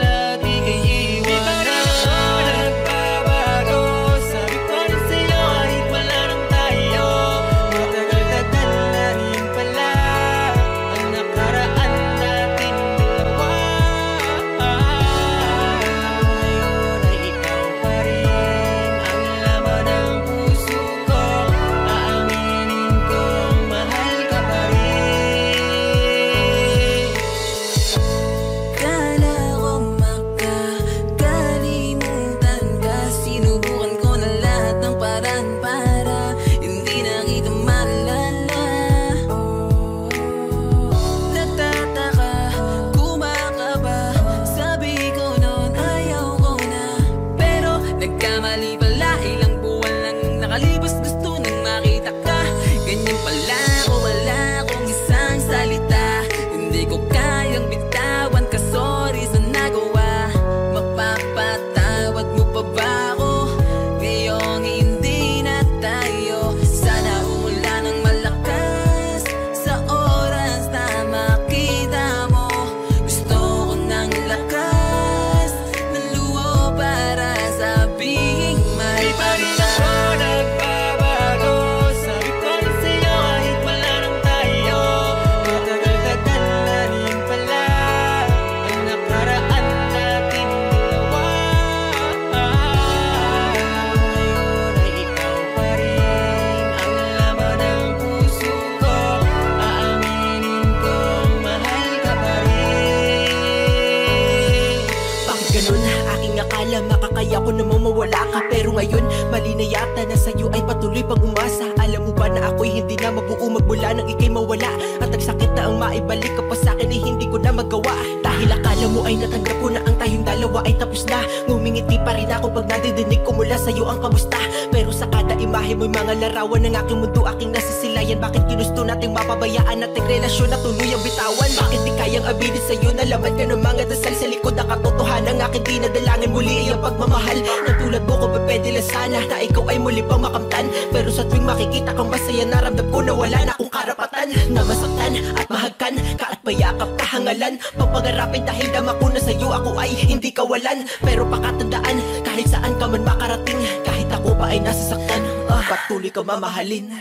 Makakaya ko namang mawala ka, pero ngayon mali na yata na sa'yo ay patuloy pang umasa. Alam mo ba na ako'y hindi na mabuo magmula nang ika'y mawala? At ang sakit na ang maibalik ka pa sa'kin ay hindi ko na magawa. Dahil akala mo ay natanggap ko na ang tayong dalawa ay tapos na. Ngumingiti pa rin ako pag nadidinig ko mula sa'yo ang kamusta. Pero sa kada imahe mo'y mga larawan ng aking mundo, aking nasisilayan. Bakit ginusto nating mapabayaan nating relasyon na tuluyang bitawan? Bakit di kayang abilin sa'yo na laman ka ng mga dasal sa likod na katotohanan ng aking dinadalangin muli ay ang pagmamahal. Natulad mo ko ba pwede lang sana na ikaw ay muli pang makamtan? Pero sa tuwing makikita kang masaya, naramdam ko na wala na akong karapatan na masaktan at mahagkan ka at payakap kahangalan. Pagpagarapin dahil dama ko na sa'yo ako ay hindi kawalan. Pero pakatandaan kahit saan ka man makarating, kahit ako pa ay nasasaktan, patuloy ka mamahalin.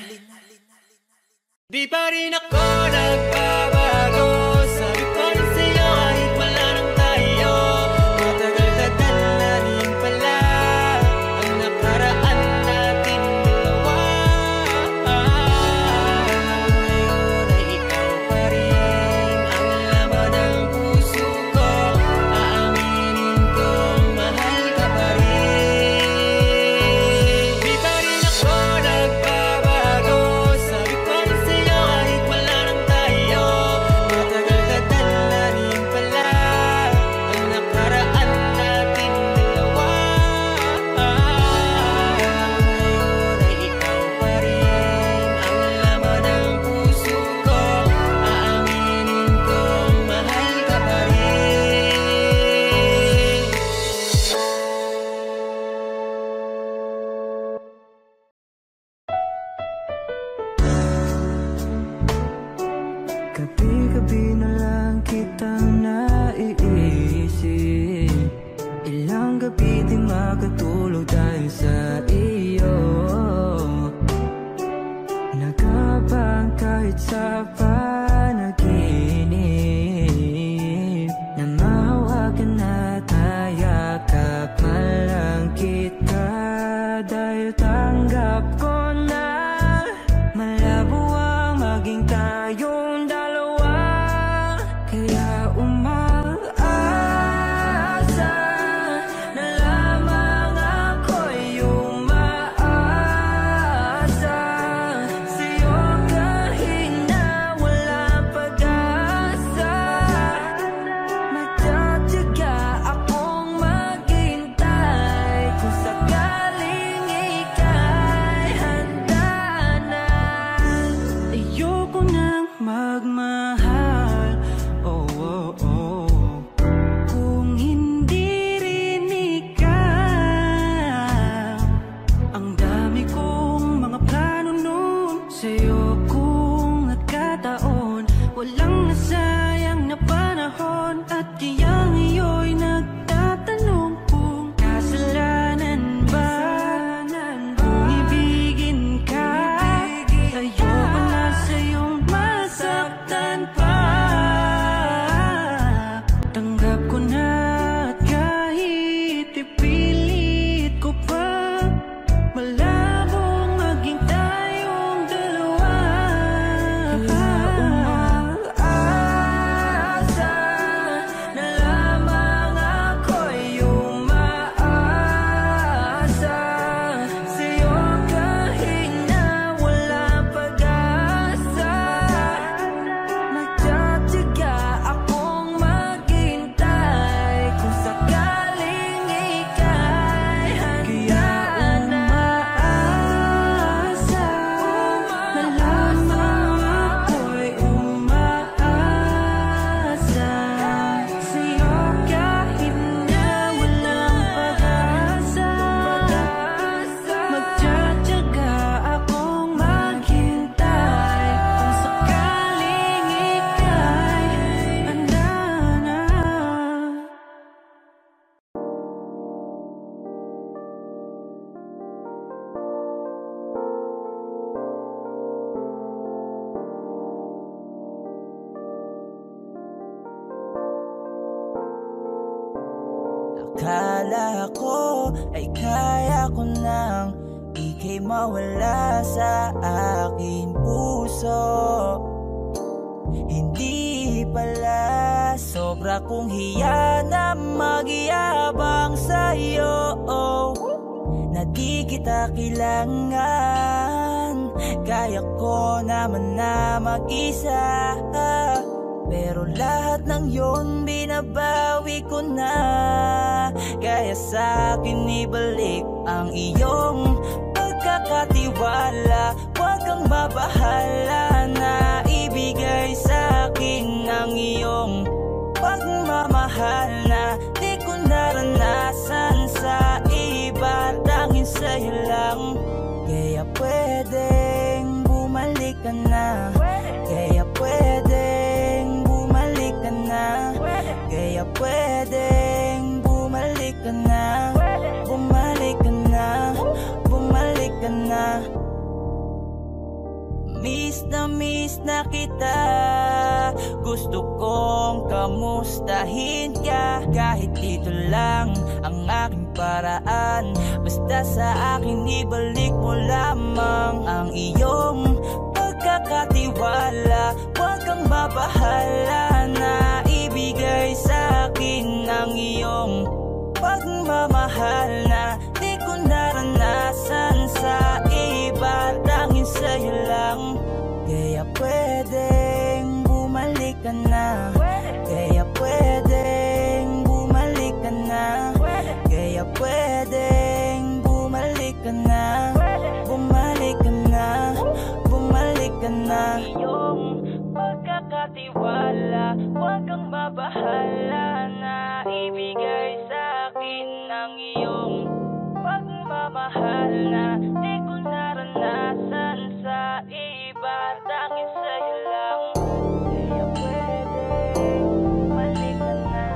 Di pa rin ako nagbabago. Sabi ko rin sa'yo kahit wala nang tayo. Matagal-tagal na rin pala ang nakaraan natin dalawa. Ngayon ay ikaw pa rin ang laman ng puso ko. Aaminin kong mahal ka pa rin. naman at kaya ngayon nagtatanong kung kasalanan ba kung ibigin ka. Ayoko na sa'yong masaktan pa. Tanggap ko na at kahit ipilit ko pa, malabong maging tayong dalawa. Umaasa na lamang ako'y umaasa sa'yo kahit na walang pag-asa. Nagtsatsaga akong maghintay kung sakaling ika'y handa na. Umaasa na lamang ako'y umaasa sa'yo kahit na walang pag-asa. Magtsatsaga akong maghintay kung sakaling ika'y handa na. Akala ko ay kaya ko nang ika'y mawala sa aking puso. Hindi pala sobra kong hiya na magyabang sa'yo, na di kita kailangan. Kaya ko naman na mag-isa, pero lahat ng yun binabawi ko na. Kaya sa'kin ibalik ang iyong pagkakatiwala. Huwag kang mabahala na ibigay sa'kin ang iyong pagmamahal na di ko naranasan sa iba, tanging sa'yo lang. Kaya pwedeng bumalik ka na. Kaya pwedeng bumalik ka na. Kaya pwedeng bumalik ka na. Bumalik ka na. Bumalik ka na. Miss na kita. Gusto kong kamustahin ka. Kahit dito lang ang aking paraan, basta sa akin ibalik mo lamang ang iyong pagkakatiwala. Huwag kang mabahala na ibigay sa'kin ang iyong pagmamahal na di ko naranasan sa iba, tanging sa'yo lang. Kaya pwedeng bumalik ka na. Kaya pwedeng bumalik ka na. Kaya pwedeng bumalik ka na. Bumalik ka na. Bumalik ka na. Iyong pagkakatiwala, huwag kang mabahala na ibigay sa'kin ang iyong pagmamahal na di ko naranasan sa iba, tanging sa'yo lang. Kaya pwedeng bumalik ka na.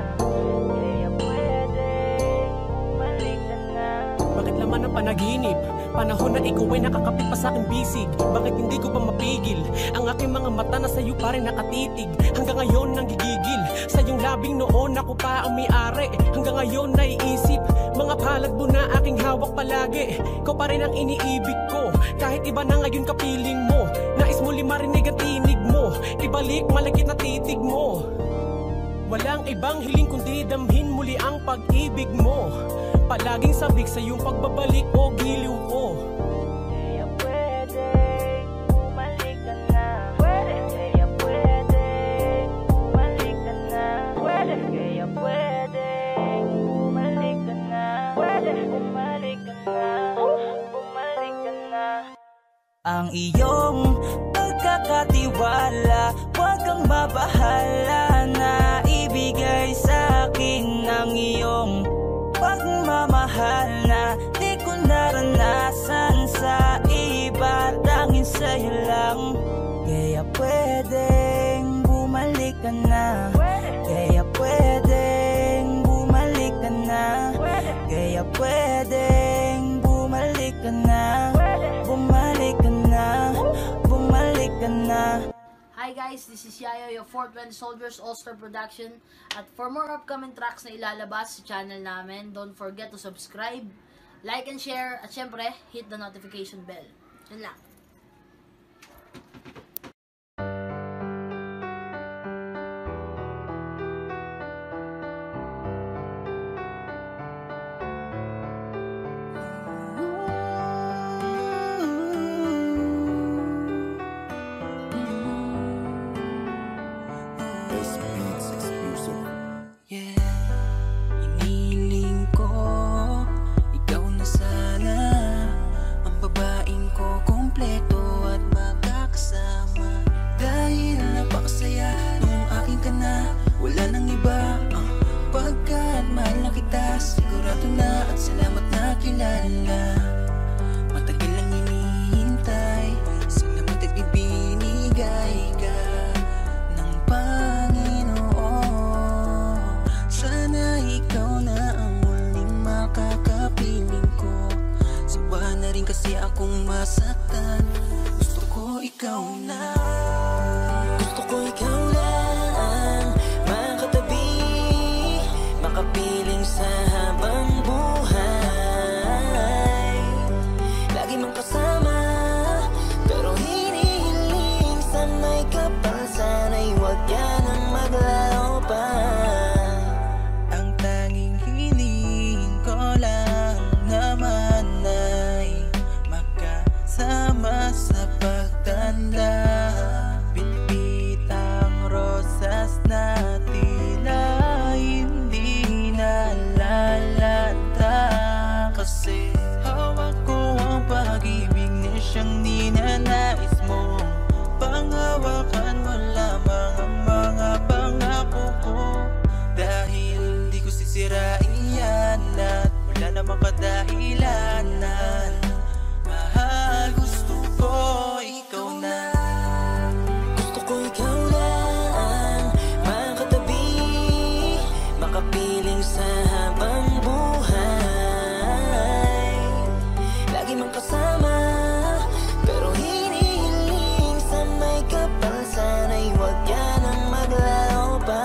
Kaya pwedeng bumalik ka na. Bakit laman ng panaginip? Panahon na ikaw ay nakakapit pa sa aking bisig. Bakit hindi ko pa mapigil? Ang aking mga mata na sa'yo pa rin nakatitig. Hanggang ngayon nang gigigil. Sa iyong labing noon ako pa ang may-ari. Hanggang ngayon naiisip mga palad mo na aking hawak palagi. Ikaw pa rin ang iniibig ko. Kahit iba na ngayon kapiling mo. Nais mo marinig ang tinig mo. Ibalik malagit na titig mo. Walang ibang hiling kundi damhin muli ang pag-ibig mo. Palaging sabik sa iyong pagbabalik o giliw ko. Kaya pwedeng bumalik ka na. Kaya pwedeng bumalik ka na. Kaya pwedeng bumalik ka na. Bumalik ka na. Bumalik ka na. Ang iyong pagkakatiwala, huwag kang mabahala na ibigay sa'kin ang iyong pagmamahal na di ko naranasan sa iba, tanging sa'yo lang. Kaya pwedeng bumalik ka na. Kaya pwedeng guys, this is Yayo, your 420 Soldiers All-Star Production. At for more upcoming tracks na ilalabas sa channel namin, don't forget to subscribe, like and share, at syempre, hit the notification bell. Yun lang. Kasi akong masaktan, gusto ko ikaw na. Gusto ko ikaw lang makatabi, makapiling sa habang buhay. Lagi mong kasama, pero hinihiling sa may kapal. Sana'y huwag ka nang maglaho pa. Ang tanging hiling ko lang naman sama sa pagtanda, bitbit ang rosas na tila hindi nalalanta. Kasi hawak ko ang pag-ibig na siyang ninanais mo. Panghawakan mo lamang ang mga pangako ko. Dahil di ko sisirain yan at wala namang kadahilanan. Gusto ko ikaw na. Gusto ko ikaw lang makatabi, makapiling sa habang buhay. Lagi mong kasama, pero hinihiling sa may kapal. Sana'y huwag ka nang maglaho pa.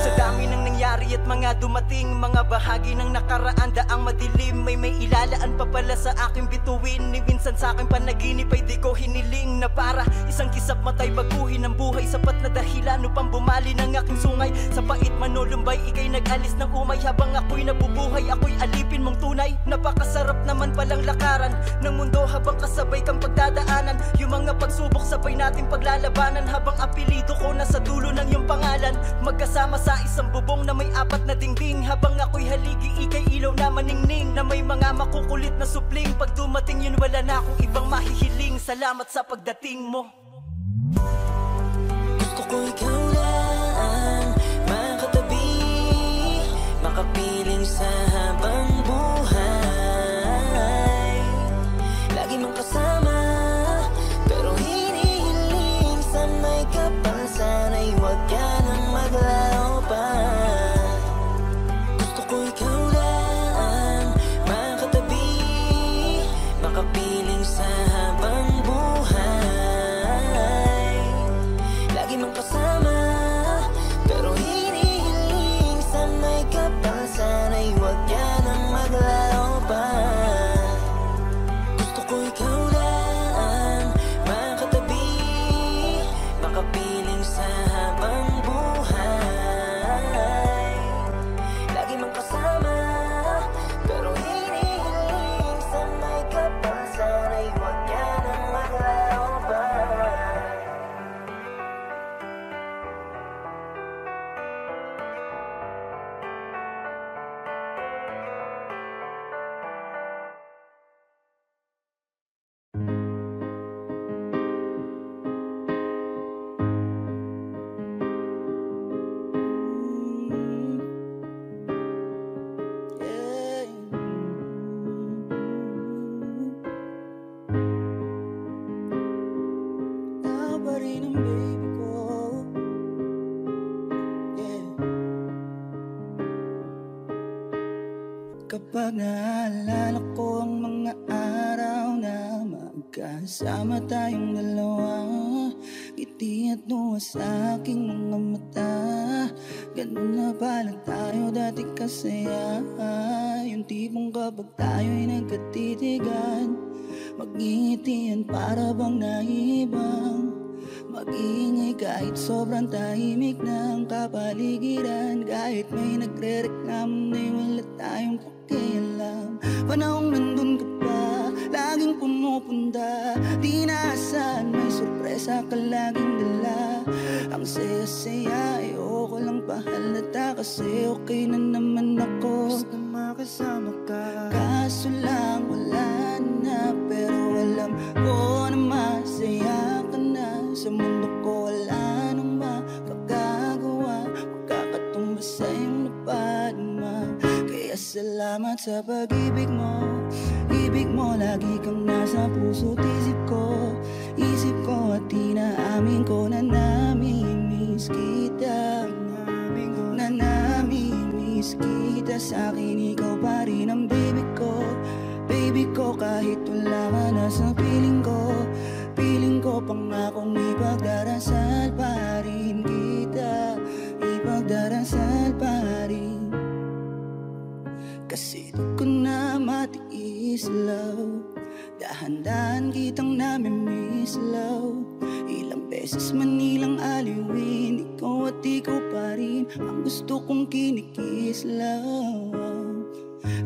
Sa dami ng nangyari at mga dumating, mga bahagi ng nakaraan, daang madilim, may ilalaan pa pala sa aking bituin. Ni minsan sa aking panaginip ay di ko hiniling na para isang kisap matay baguhin ang buhay. Sapat na dahilan upang bumali ng aking sungay. Sa pait manulumbay, ikay nag-alis ng umay. Habang ako'y nabubuhay, ako'y alipin mong tunay. Napakasarap naman palang lakaran ng mundo habang kasabay kang pagdadaanan. Yung mga pagsubok sabay nating paglalabanan, habang apelido ko nasa dulo ng iyong pangalan. Magkasama sa isang bubong na may apat na dingding. Habang ako'y haligi, ikay ilaw na maningning, na may mga makukulit na supling. Pag dumating yun, wala na akong ibang mahihiling. Salamat sa pagdating mo. Gusto ko ikaw lang makatabi, makapiling sa habang buhay. Lagi mong kasama, pero hinihiling sa may kapal. Sana'y huwag ka nang maglaho pa. Gusto ko ikaw lang makatabi, makapiling sa habang buhay. Lagi mong kasama, pero hinihiling sa may kapal. Sana'y huwag ka nang maglaho pa. Gusto ko ikaw lang makatabi, makapiling sa habang buhay. Lagi mong kasama, pero hinihiling sa may kapal. Sana'y huwag ka nang maglaho pa. Kapag naalala ko ang mga araw na magkasama tayong dalawa, ngiti ngiti at luha sa aking mga mata. Ganun na pala tayo dati kasaya. Yung tipong kapag tayo'y nagkatitigan, mag-iingitian para bang nahihibang. Mag-iingay kahit sobrang tahimik ng kapaligiran. Kahit may nagre-reklamo na'y wala tayong pakialam. Panahong nandun ka pa, laging pumupunta. Di naasahan, may sorpresa ka laging dala. Ang saya-saya, ayoko lang pahalata. Kasi okay na naman ako, basta makasama ka. Kaso lang wala na, pero alam ko na masaya ka na. Sa mundo ko wala nang makakagawa, makakatumbas sa iyong napadama. Kaya salamat sa pag-ibig mo. Ibig mo, lagi kang nasa puso't isip ko. Isip ko at inaamin ko na namimiss kita. Na namimiss kita. Sa akin ikaw pa rin ang baby ko. Baby ko, kahit wala ka na sa piling ko. Piling ko pangakong ipagdarasal pa rin kita. Ipagdarasal pa rin. Kasi di ko na matiis, love. Dahan-dahan kitang namimiss, love. Ilang beses man ilang aliwin, ikaw at ikaw pa rin ang gusto kong kinikis, love.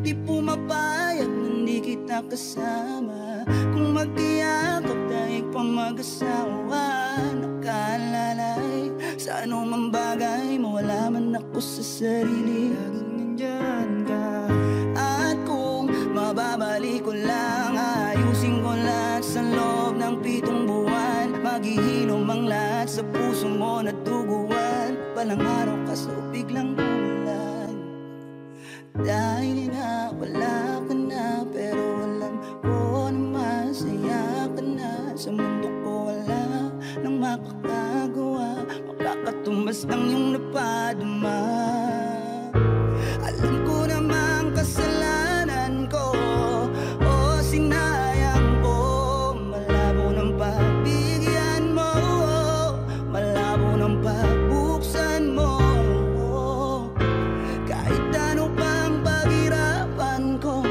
Di pumapayag na hindi kita kasama. Kung magkiyakap tayo pa mag-asawa. Nakalalay sa anumang bagay, mawala man ako sa sarili. Laging nandyan ka. At kung mababalik ko lang, ayusin ko lahat sa loob ng 7 buwan. Maghihilom ang lahat sa puso mo na duguan. Palang araw ka so biglang umulan. Dahil nga wala ka na, pero alam ko na masaya ka na. Sa mundo ko wala nang makakagawa, makakatumbas ng iyong napadama. Alam ko namang kasalanan ko, o sinayang ko. Malabo ng pagbigyan mo, malabo ng pagbuksan mo. Kahit ano pang paghirapan ko,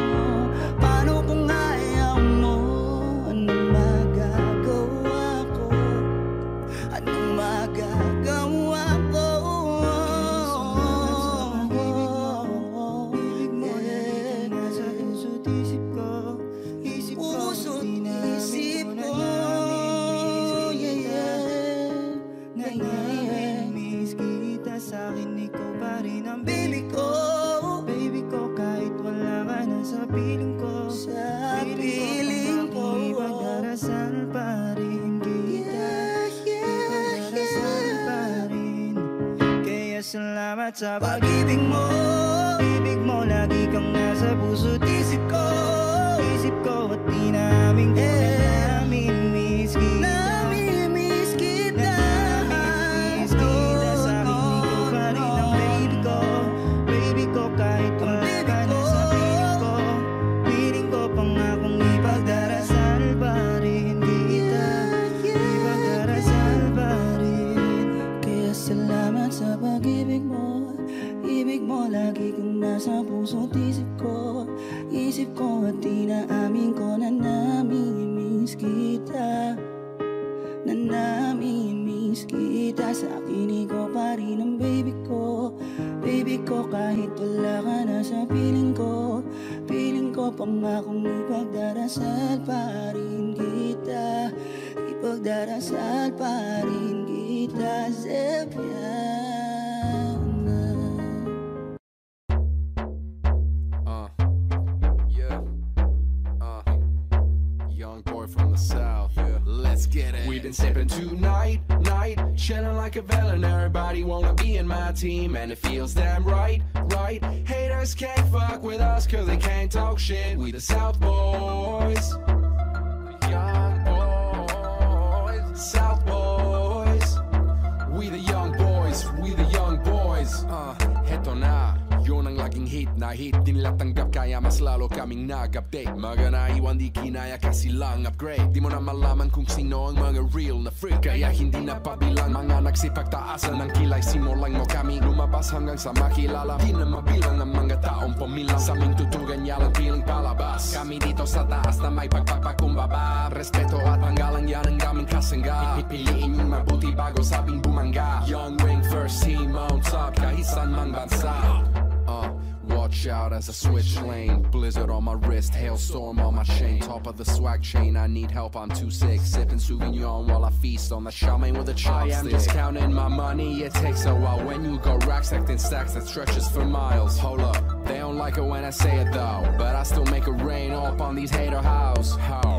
paano kung ayaw mo? Anong magagawa ko? Anong magagawa ko? Ibig mo lagi nasa puso't isip ko. Puso't isip ko. Namimiss kita, sa'kin ikaw pa rin ang baby ko. Baby ko, kahit wala ka na sa piling ko. Sa piling ko, ipagdarasal pa rin kita. Ipagdarasal pa rin. Kaya salamat sa pag-ibig mo. Ibig mo, lagi kang nasa puso't isip ko. Isip ko at inamin ko na namimiss kita. Namimiss kita. Namimiss kita, sa'kin ikaw pa rin ang baby ko. Baby ko, kahit wala ka na sa piling ko. Piling ko pangakong ipagdarasal pa rin kita. Ipagdarasal pa rin. Kaya salamat sa pag-ibig mo. Ibig mo, lagi kang nasa puso't isip ko. Isip ko at inaamin ko na namimiss kita. Na namimiss kita. Sa akin ikaw pa rin ang baby ko. Baby ko, kahit wala ka na sa piling ko. Piling ko pangakong ipagdarasal pa rin kita. Ipagdarasal pa rin kita. Zepiana. Young boy from the south, let's get it. We've been sipping tonight, chilling like a villain. Everybody wanna be in my team, and it feels damn right. Haters can't fuck with us, cause they can't talk shit. We the South Boys, young boys, South Boys. We the young boys, we the young boys. Heto na, yun ang naging hit na hit, di nila tanggap kaya mas lalo kaming nag-update. Mga naiwan di kinaya kasi lang upgrade. Di mo na malaman kung sino ang mga real na freak, kaya hindi na pabilang mga nagsipagtaasan ng kilay. Simulan mo kami lumabas hanggang sa makilala. Di na mabilang ang mga taong pumilang sa aming tutugan niya lang piling palabas. Kami dito sa taas na may pagpapakumbaba. Respeto at panggalang yan ang daming kasangga. Pipiliin yung mabuti bago sabing bumangga. Young Wing first team on top kahit saan mang bansa. Watch out as I switch lane. Blizzard on my wrist, hailstorm on my chain. Top of the swag chain, I need help, I'm too sick. Sipping Sauvignon while I feast on the shaman with a chopstick. I am just counting my money, it takes a while. When you go racks, acting stacks that stretches for miles. Hold up, they don't like it when I say it though, but I still make it rain up on these hater house. How?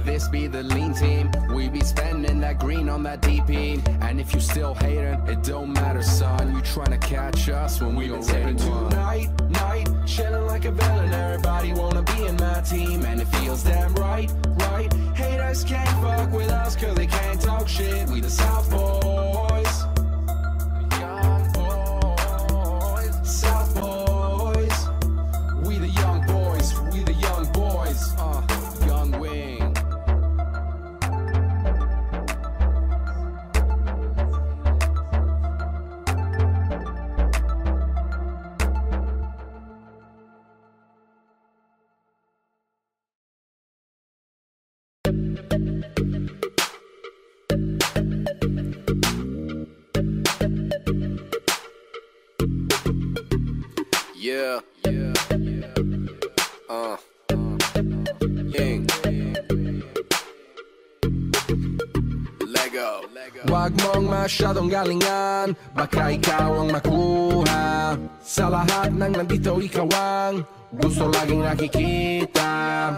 This be the lean team, we be spending that green on that DP. And if you still hating, it don't matter son. You tryna catch us when we gon' rip tonight, night, chillin' like a villain. Everybody wanna be in my team, and it feels damn right, right. Haters can't fuck with us cause they can't talk shit. We the South Boys, young boys, South Boys. We the young boys, we the young boys, Young Wing. Yeah, Ying. Lego. Wag mong masyadong galingan, baka ikaw ang makuha. Sa lahat ng nandito ikaw ang gusto laging nakikita.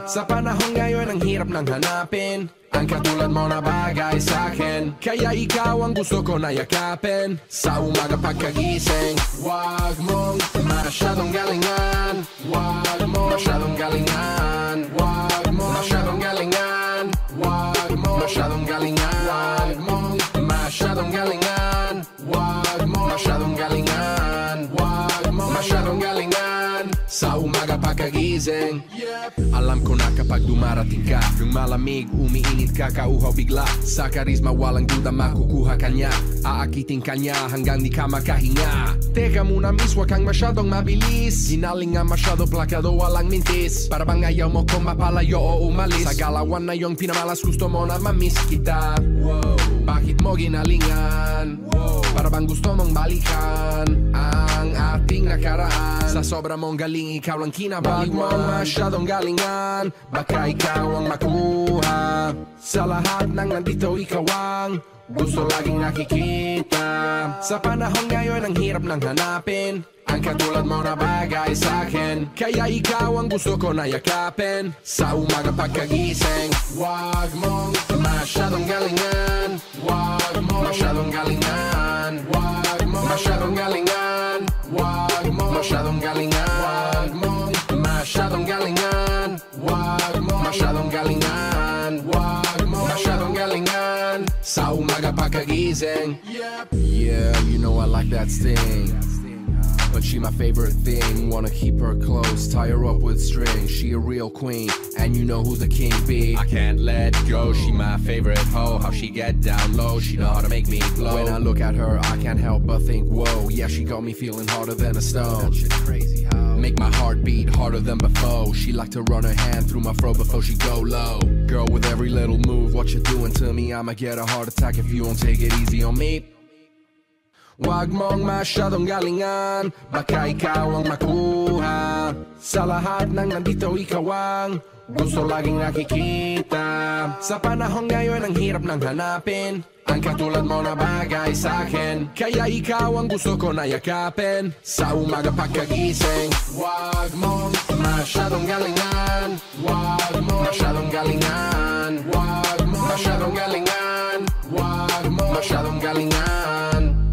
Sa panahon ngayon ang hirap nang hanapin ang katulad mo na bagay sa'kin. Kaya ikaw ang gusto ko na yakapin sa umaga pagkagising. Wag mong masyadong galingan, wag mong masyadong galingan, wag mong masyadong galingan, wag mong masyadong galingan, wag mong masyadong galingan, wag mong masyadong galingan, wag mong masyadong galingan sa umaga pagkagising. Alam ko na kapag dumarating ka, yung malamig, umiinit ka, kauhaw bigla. Sa karisma walang duda makukuha kanya. Aakitin kanya hanggang di ka makahinga. Teka muna miss, wag kang masyadong mabilis. Ginaling nga masyado plakado, walang mintis. Para bang ayaw mo kung mapalayo o umalis. Sa galawan na yung pinamalas, gusto mo na mamiss kita. Bakit mo ginalingan? Para bang gusto mong balikan ang ating nakaraan. Sa sobra mong galing, ikaw lang kinabaliwan. Wag mo masyadong galingan, baka ikaw ang makuha. Sa lahat ng nandito ikaw ang gusto laging nakikita. Sa panahon ngayon ang hirap nang hanapin ang katulad mo na bagay sa'kin. Kaya ikaw ang gusto ko na yakapin sa umaga pagkagising. Wag mong masyadong galingan, wag mong masyadong galingan, wag mong masyadong galingan, wag mong masyadong galingan, wag mong masyadong galingan, wag mong masyadong galingan, wag mong masyadong galingan sa umaga pagkagising. Yeah, you know I like that sting, but she my favorite thing. Wanna keep her close, tie her up with string. She a real queen, and you know who the king be. I can't let go, she my favorite hoe. How she get down low, she know how to make me glow. When I look at her, I can't help but think, whoa. Yeah, she got me feeling harder than a stone. That shit crazy, how? Make my heart beat harder than before. She like to run her hand through my fro before she go low. Girl, with every little move, what you doing to me? I'ma get a heart attack if you don't take it easy on me. Wag mong masyadong galingan, baka ikaw ang makuha. Sa lahat ng nandito ikaw ang gusto laging nakikita. Sa panahon ngayon ang hirap nang hanapin ang katulad mo na bagay sa'kin. Kaya ikaw ang gusto ko na yakapin sa umaga pagkagising. Wag mong masyadong galingan, wag mong masyadong galingan, wag mong masyadong galingan, wag mong masyadong galingan.